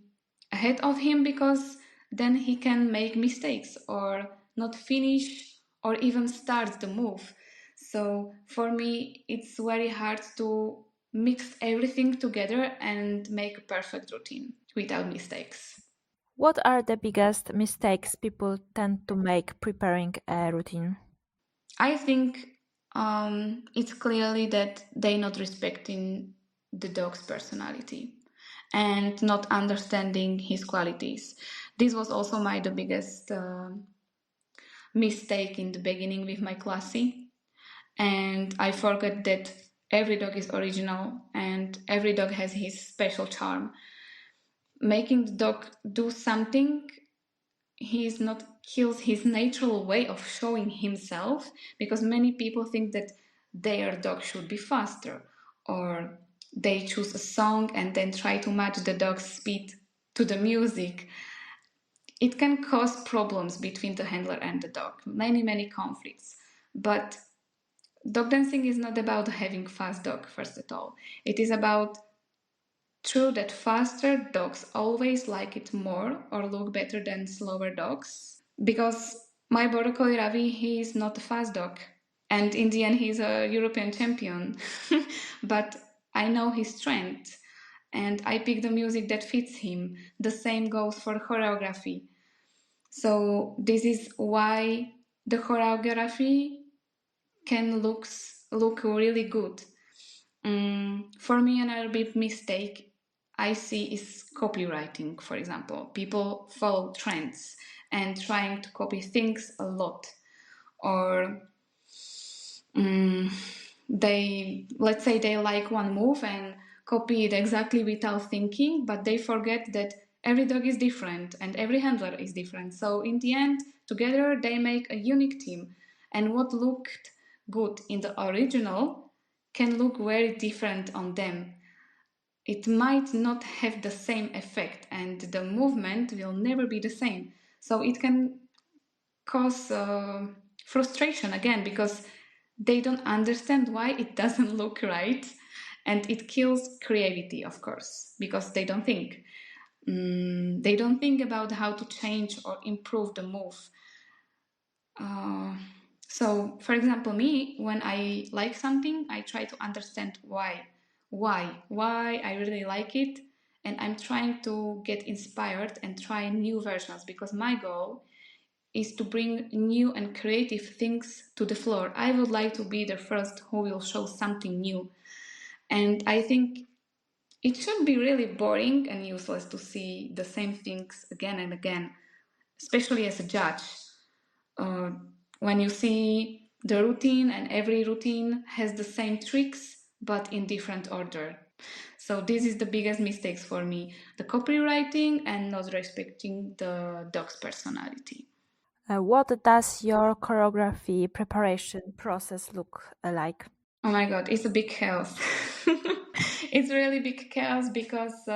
ahead of him because then he can make mistakes or not finish or even start the move. So for me, it's very hard to mix everything together and make a perfect routine without mistakes. What are the biggest mistakes people tend to make preparing a routine? I think it's clearly that they not respecting the dog's personality and not understanding his qualities. This was also the biggest mistake in the beginning with my classy, and I forgot that every dog is original and every dog has his special charm. Making the dog do something he is not kills his natural way of showing himself, because many people think that their dog should be faster, or they choose a song and then try to match the dog's speed to the music. It can cause problems between the handler and the dog, many conflicts. But dog dancing is not about having fast dog, first of all. It is about true that faster dogs always like it more or look better than slower dogs. Because my border collie Ravi, he is not a fast dog. And in the end, he's a European champion. But I know his strength and I pick the music that fits him. The same goes for choreography. So this is why the choreography can look really good. For me, another big mistake I see is copywriting, for example. People follow trends and trying to copy things a lot. Or let's say they like one move and copy it exactly without thinking, but they forget that every dog is different and every handler is different. So in the end, together they make a unique team. And what looked good in the original can look very different on them. It might not have the same effect and the movement will never be the same. So it can cause frustration again because they don't understand why it doesn't look right. And it kills creativity, of course, because they don't think. They don't think about how to change or improve the move. So, for example, me, when I like something, I try to understand why I really like it, and I'm trying to get inspired and try new versions because my goal is to bring new and creative things to the floor. I would like to be the first who will show something new, and I think it should be really boring and useless to see the same things again and again, especially as a judge. Uh, when you see the routine and every routine has the same tricks but in different order. So this is the biggest mistakes for me, the copywriting and not respecting the dog's personality. What does your choreography preparation process look like? Oh my god, it's a big chaos. It's really big chaos because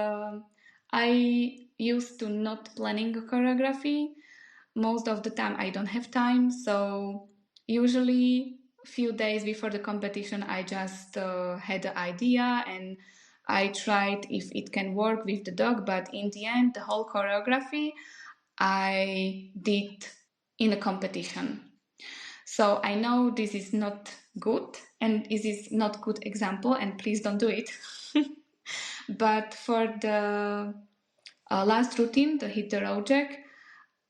I used to not planning a choreography. Most of the time I don't have time, so usually a few days before the competition I just had the idea and I tried if it can work with the dog, but in the end the whole choreography I did in a competition. So I know this is not good and this is not good example and please don't do it. But for the last routine, the hit the road jack,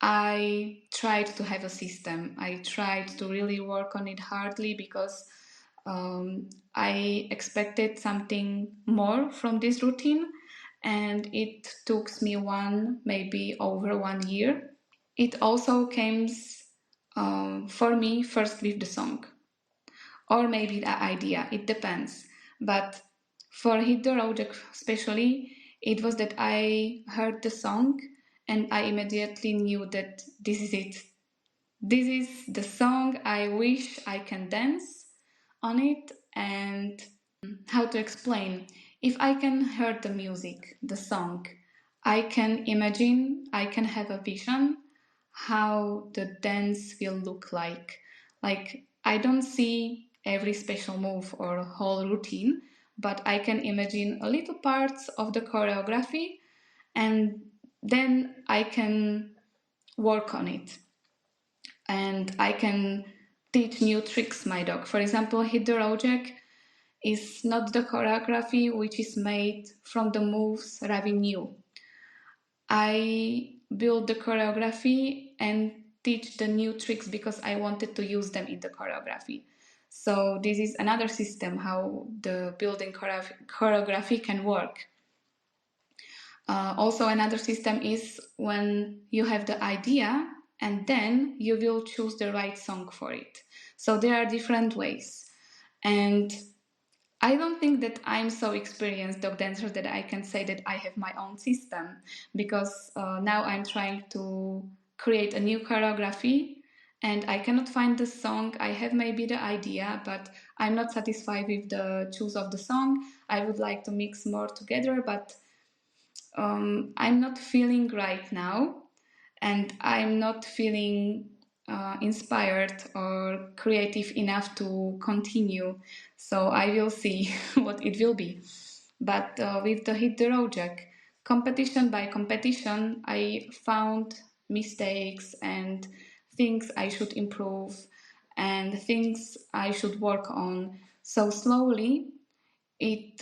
I tried to have a system. I tried to really work on it hardly because I expected something more from this routine, and it took me maybe over 1 year. It also comes for me first with the song or maybe the idea. It depends. But for Hit the Road Jack especially, it was that I heard the song and I immediately knew that this is it. This is the song I wish I can dance on it. And how to explain? If I can hear the music, the song, I can imagine, I can have a vision how the dance will look like. Like, I don't see every special move or whole routine, but I can imagine a little parts of the choreography and then I can work on it and I can teach new tricks my dog. For example, hit the road jack is not the choreography which is made from the moves Ravi knew. I build the choreography and teach the new tricks because I wanted to use them in the choreography. So this is another system how the building choreography can work. Also, another system is when you have the idea and then you will choose the right song for it. So there are different ways. And I don't think that I'm so experienced dog dancer that I can say that I have my own system because now I'm trying to create a new choreography and I cannot find the song. I have maybe the idea, but I'm not satisfied with the choose of the song. I would like to mix more together, but I'm not feeling right now and I'm not feeling inspired or creative enough to continue. So I will see what it will be. But with the Hit the Road Jack, competition by competition, I found mistakes and things I should improve and things I should work on. So slowly, it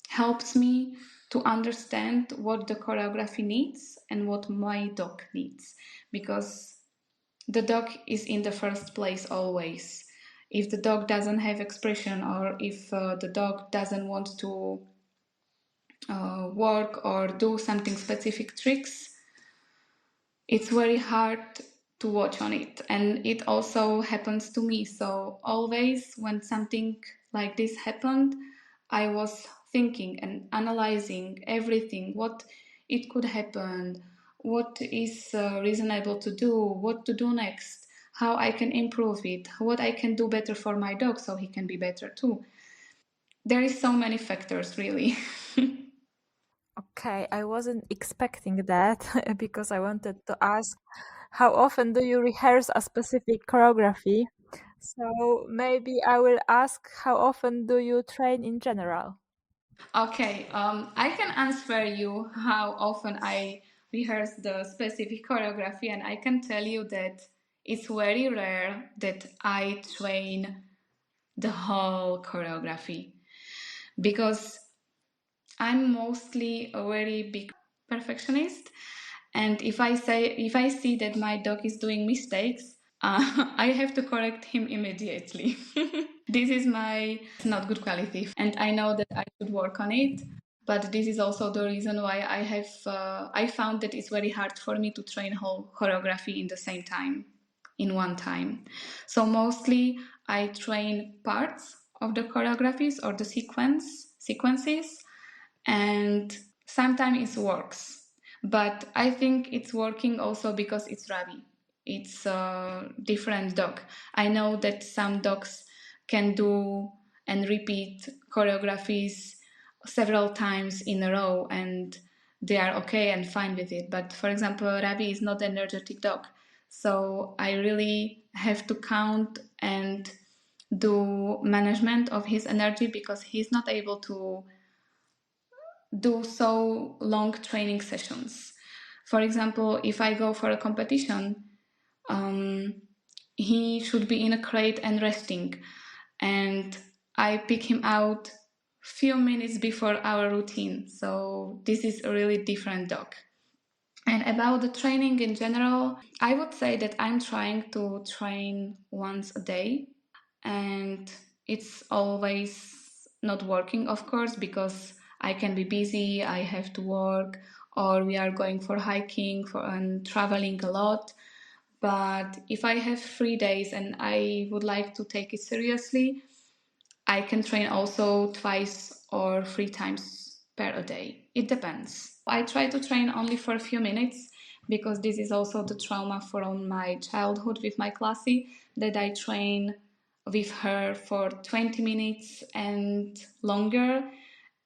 helps me to understand what the choreography needs and what my dog needs because the dog is in the first place always. If the dog doesn't have expression or if the dog doesn't want to work or do something specific tricks, it's very hard to watch on it. And it also happens to me. So always when something like this happened, I was thinking and analyzing everything, what it could happen, what is reasonable to do, what to do next, how I can improve it, what I can do better for my dog so he can be better too. There is so many factors really. Okay, I wasn't expecting that because I wanted to ask how often do you rehearse a specific choreography? So maybe I will ask, how often do you train in general? Okay, I can answer you how often I rehearse the specific choreography, and I can tell you that it's very rare that I train the whole choreography because I'm mostly a very big perfectionist, and if I see that my dog is doing mistakes, I have to correct him immediately. This is my not good quality, and I know that I should work on it. But this is also the reason why I found that it's very hard for me to train whole choreography in the same time, in one time. So mostly I train parts of the choreographies or the sequences, and sometimes it works. But I think it's working also because it's Ravi. It's a different dog. I know that some dogs can do and repeat choreographies several times in a row and they are okay and fine with it. But for example, Ravi is not an energetic dog. So I really have to count and do management of his energy because he's not able to do so long training sessions. For example, if I go for a competition, um, he should be in a crate and resting, and I pick him out few minutes before our routine. So this is a really different dog. And about the training in general, I would say that I'm trying to train once a day, and it's always not working, of course, because I can be busy, I have to work, or we are going for hiking for and traveling a lot. But if I have 3 days and I would like to take it seriously, I can train also twice or 3 times per a day. It depends. I try to train only for a few minutes because this is also the trauma from my childhood with my classy, that I train with her for 20 minutes and longer.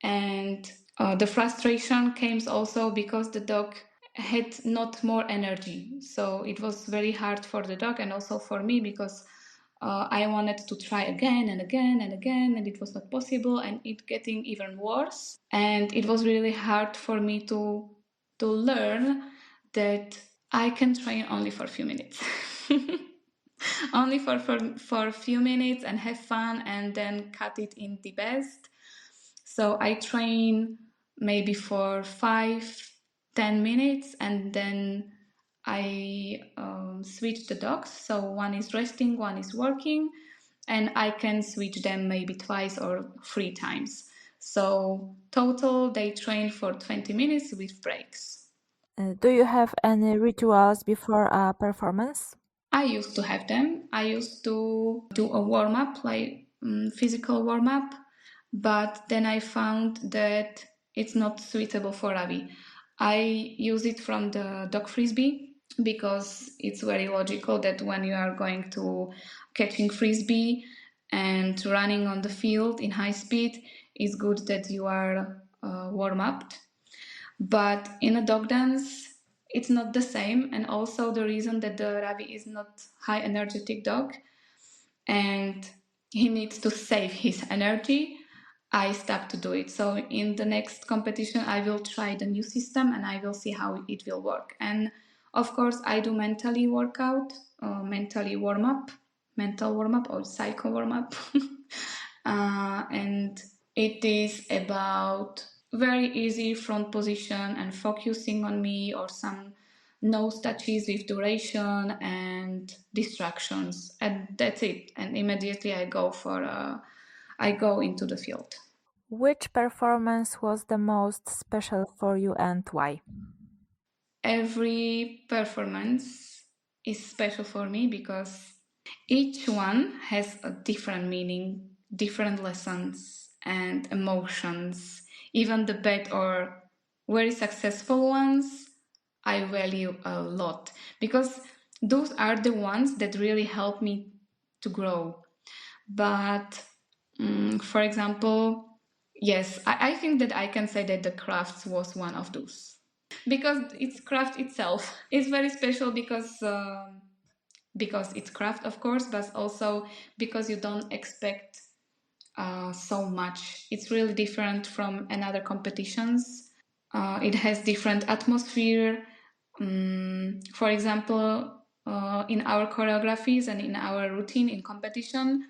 And the frustration came also because the dog had not more energy. So it was very hard for the dog and also for me because I wanted to try again and again and again, and it was not possible, and it getting even worse. And it was really hard for me to learn that I can train only for a few minutes. Only for a few minutes and have fun and then cut it in the best. So I train maybe for 5-10 minutes and then I switch the dogs. So one is resting, one is working, and I can switch them maybe twice or 3 times. So total they train for 20 minutes with breaks. Do you have any rituals before a performance? I used to have them. I used to do a warm up, like physical warm up, but then I found that it's not suitable for Ravi. I use it from the dog frisbee because it's very logical that when you are going to catching frisbee and running on the field in high speed, it's good that you are warm up. But in a dog dance, it's not the same. And also the reason that the Ravi is not high energetic dog and he needs to save his energy, I stopped to do it. So in the next competition, I will try the new system and I will see how it will work. And of course, I do mentally workout, mentally warm up, mental warm up or psycho warm up. And it is about very easy front position and focusing on me or some nose touches with duration and distractions, and that's it. And immediately I go into the field. Which performance was the most special for you and why? Every performance is special for me because each one has a different meaning, different lessons and emotions. Even the bad or very successful ones, I value a lot because those are the ones that really help me to grow. But for example, yes, I think that I can say that the crafts was one of those because it's craft itself. It's very special because because it's craft, of course, but also because you don't expect so much. It's really different from another competitions. It has different atmosphere. For example, in our choreographies and in our routine in competition,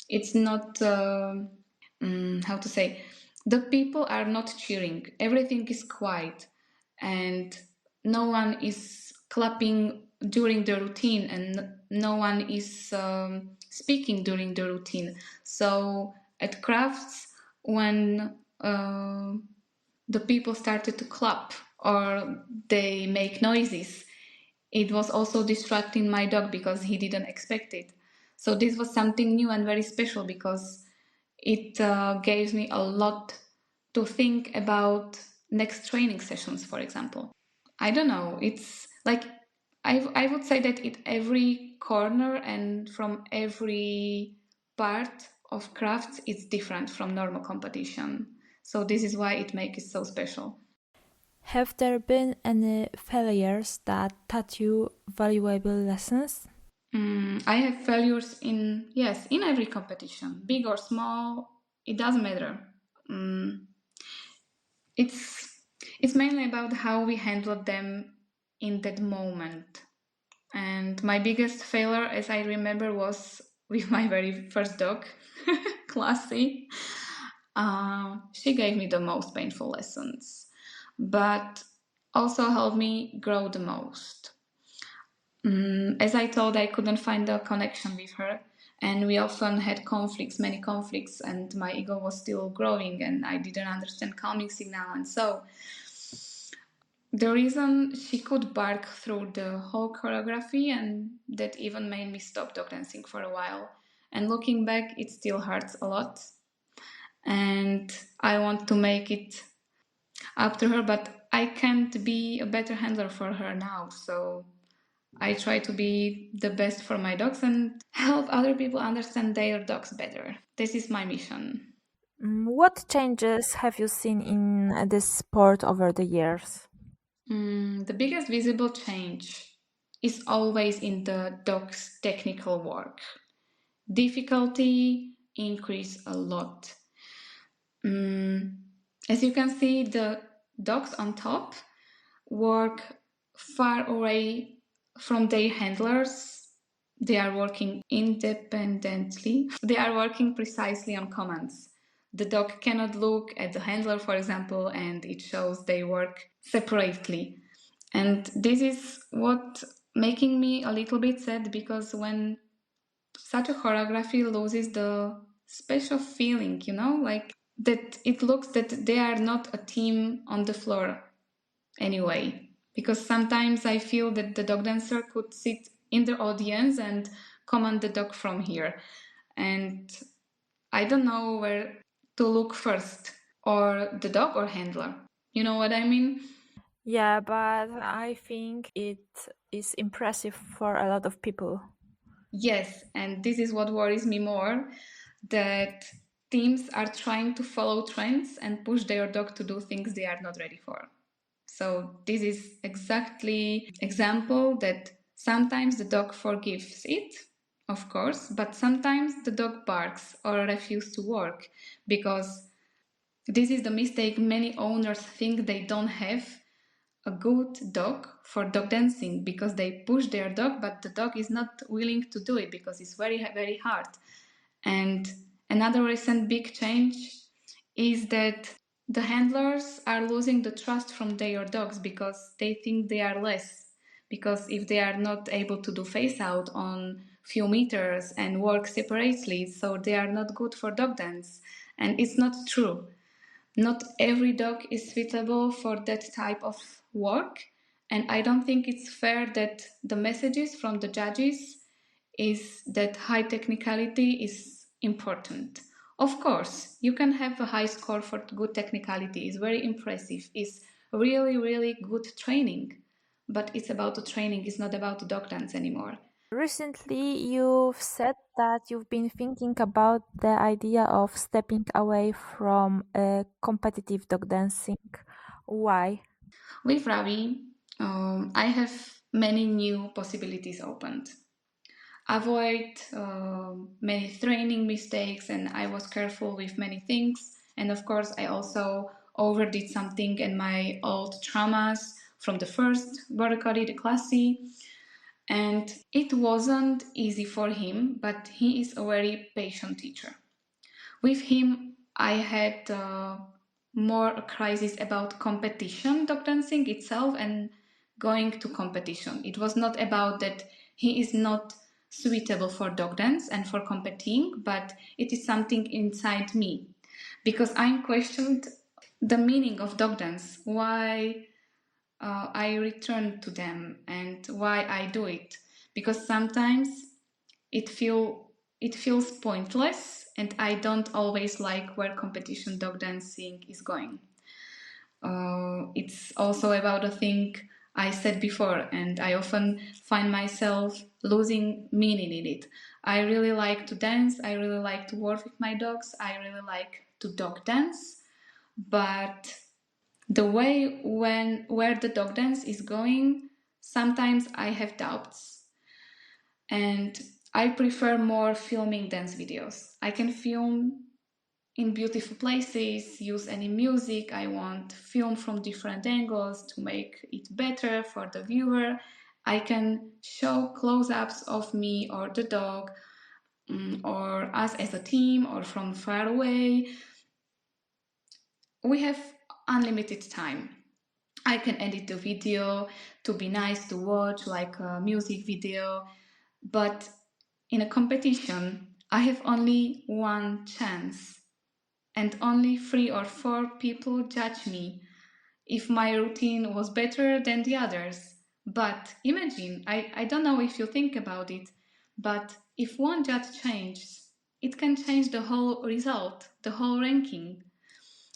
it's not how to say, the people are not cheering. Everything is quiet, and no one is clapping during the routine, and no one is speaking during the routine. So at crafts, when the people started to clap or they make noises, it was also distracting my dog because he didn't expect it. So this was something new and very special because it gave me a lot to think about next training sessions, for example. I don't know. It's like I would say that at every corner and from every part of crafts, it's different from normal competition. So this is why it makes it so special. Have there been any failures that taught you valuable lessons? I have failures in, yes, in every competition, big or small, it doesn't matter. Mm, it's it's mainly about how we handle them in that moment. And my biggest failure, as I remember, was with my very first dog, Classy. She gave me the most painful lessons, but also helped me grow the most. As I told, I couldn't find a connection with her, and we often had conflicts, many conflicts, and my ego was still growing, and I didn't understand calming signal, and so the reason she could bark through the whole choreography, and that even made me stop dog dancing for a while. And looking back, it still hurts a lot, and I want to make it up to her, but I can't be a better handler for her now, so I try to be the best for my dogs and help other people understand their dogs better. This is my mission. What changes have you seen in this sport over the years? The biggest visible change is always in the dog's technical work. Difficulty increase a lot. As you can see, the dogs on top work far away from their handlers. They are working independently. They are working precisely on commands. The dog cannot look at the handler, for example, and it shows they work separately. And this is what making me a little bit sad, because when such a choreography loses the special feeling, like that it looks that they are not a team on the floor anyway. Because sometimes I feel that the dog dancer could sit in the audience and command the dog from here. And I don't know where to look first, or the dog or handler. You know what I mean? Yeah, but I think it is impressive for a lot of people. Yes, and this is what worries me more, that teams are trying to follow trends and push their dog to do things they are not ready for. So this is exactly example that sometimes the dog forgives it, of course, but sometimes the dog barks or refuses to work, because this is the mistake many owners think they don't have a good dog for dog dancing, because they push their dog, but the dog is not willing to do it because it's very, very hard. And another recent big change is that the handlers are losing the trust from their dogs because they think they are less. Because if they are not able to do face out on few meters and work separately, so they are not good for dog dance. And it's not true. Not every dog is suitable for that type of work, and I don't think it's fair that the messages from the judges is that high technicality is important. Of course, you can have a high score for good technicality. It's very impressive. It's really, really good training. But it's about the training, it's not about the dog dance anymore. Recently, you've said that you've been thinking about the idea of stepping away from competitive dog dancing. Why? With Ravi, I have many new possibilities opened. avoid many training mistakes, and I was careful with many things. And of course, I also overdid something in my old traumas from the first border collie, the classy. And it wasn't easy for him, but he is a very patient teacher. With him, I had more a crisis about competition, dog dancing itself, and going to competition. It was not about that he is not suitable for dog dance and for competing, but it is something inside me because I'm questioned the meaning of dog dance, why I return to them and why I do it. Because sometimes it feels pointless, and I don't always like where competition dog dancing is going. It's also about a thing I said before, and I often find myself losing meaning in it. I really like to dance, I really like to work with my dogs, I really like to dog dance, but the way where the dog dance is going, sometimes I have doubts. And I prefer more filming dance videos. I can film in beautiful places, use any music I want, film from different angles to make it better for the viewer. I can show close ups of me or the dog, or us as a team, or from far away. We have unlimited time. I can edit the video to be nice to watch, like a music video, but in a competition, I have only one chance, and only 3 or 4 people judge me if my routine was better than the others. But imagine, I don't know if you think about it, but if one judge changes, it can change the whole result, the whole ranking.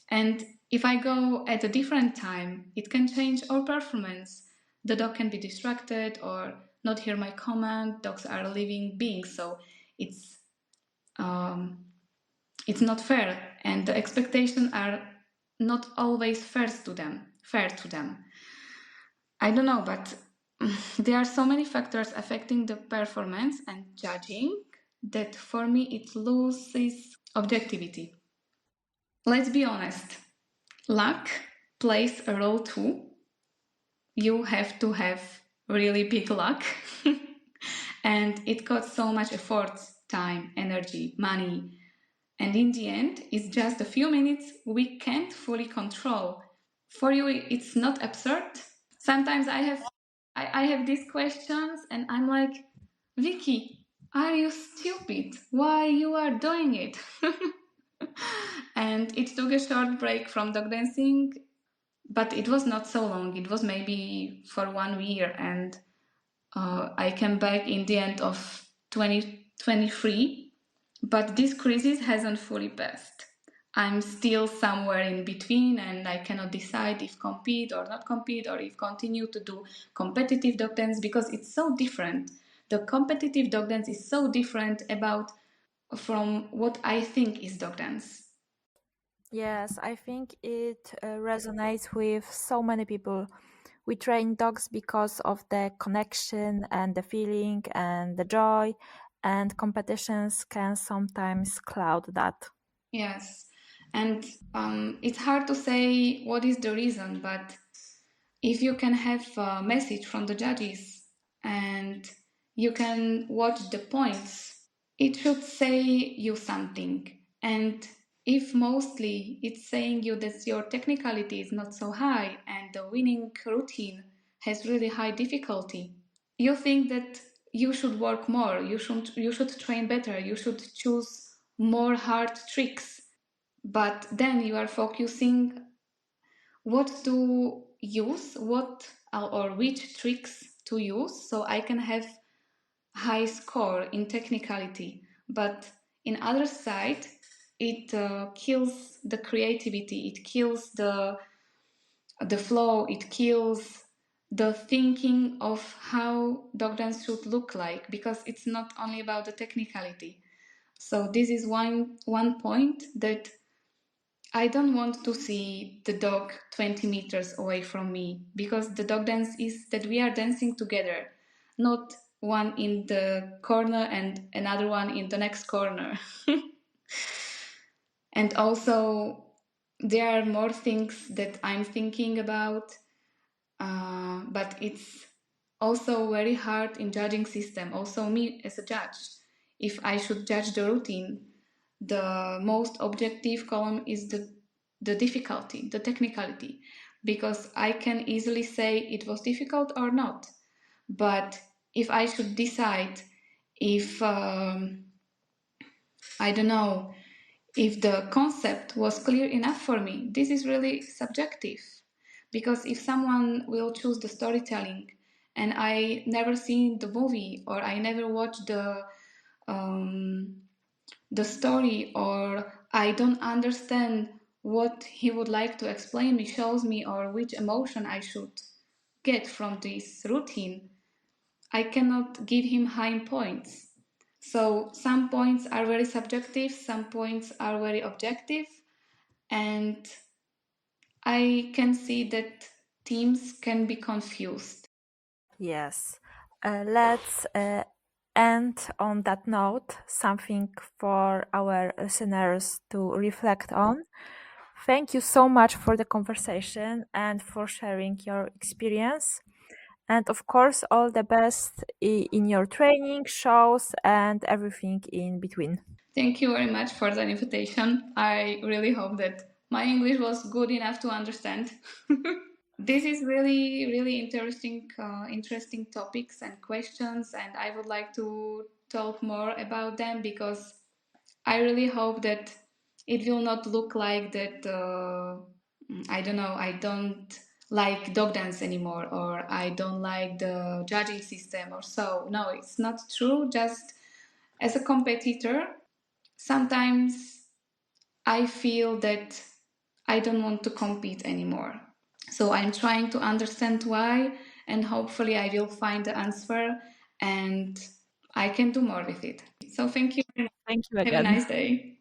And if I go at a different time, it can change our performance. The dog can be distracted or not hear my command. Dogs are living beings, so it's um, it's not fair, and the expectations are not always fair to them. Fair to them. I don't know, but there are so many factors affecting the performance and judging that for me it loses objectivity. Let's be honest. Luck plays a role too. You have to have really big luck. And it costs so much effort, time, energy, money. And in the end, it's just a few minutes we can't fully control. For you, it's not absurd. Sometimes I have these questions and I'm like, Viki, are you stupid? Why you are doing it? And it took a short break from dog dancing, but it was not so long. It was maybe for 1 year, and I came back in the end of 2023. But this crisis hasn't fully passed. I'm still somewhere in between, and I cannot decide if compete or not compete, or if continue to do competitive dog dance, because it's so different. The competitive dog dance is so different from what I think is dog dance. Yes, I think it resonates with so many people. We train dogs because of the connection and the feeling and the joy, and competitions can sometimes cloud that. Yes, and it's hard to say what is the reason, but if you can have a message from the judges and you can watch the points, it should say you something. And if mostly it's saying you that your technicality is not so high and the winning routine has really high difficulty, you think that you should work more, you should train better, you should choose more hard tricks. But then you are focusing what to use, what or which tricks to use, so I can have high score in technicality. But in other side, it kills the creativity, it kills the flow, it kills the thinking of how dog dance should look like, because it's not only about the technicality. So this is one point that I don't want to see the dog 20 meters away from me, because the dog dance is that we are dancing together, not one in the corner and another one in the next corner. And also, there are more things that I'm thinking about, but it's also very hard in judging system. Also, me as a judge, if I should judge the routine, the most objective column is the difficulty, the technicality, because I can easily say it was difficult or not. But if I should decide if I don't know, if the concept was clear enough for me, this is really subjective. Because if someone will choose the storytelling and I never seen the movie or I never watched the story, or I don't understand what he would like to explain me, shows me, or which emotion I should get from this routine, I cannot give him high points. So some points are very subjective, some points are very objective, and I can see that teams can be confused. Yes. Let's end on that note, something for our listeners to reflect on. Thank you so much for the conversation and for sharing your experience. And of course, all the best in your training, shows, and everything in between. Thank you very much for the invitation. I really hope that my English was good enough to understand. This is really interesting topics and questions, and I would like to talk more about them because I really hope that it will not look like that. I don't know. I don't like dog dance anymore, or I don't like the judging system, or so. No, it's not true. Just as a competitor, sometimes I feel that I don't want to compete anymore. So I'm trying to understand why, and hopefully I will find the answer and I can do more with it. So thank you. Thank you Have a again. nice day.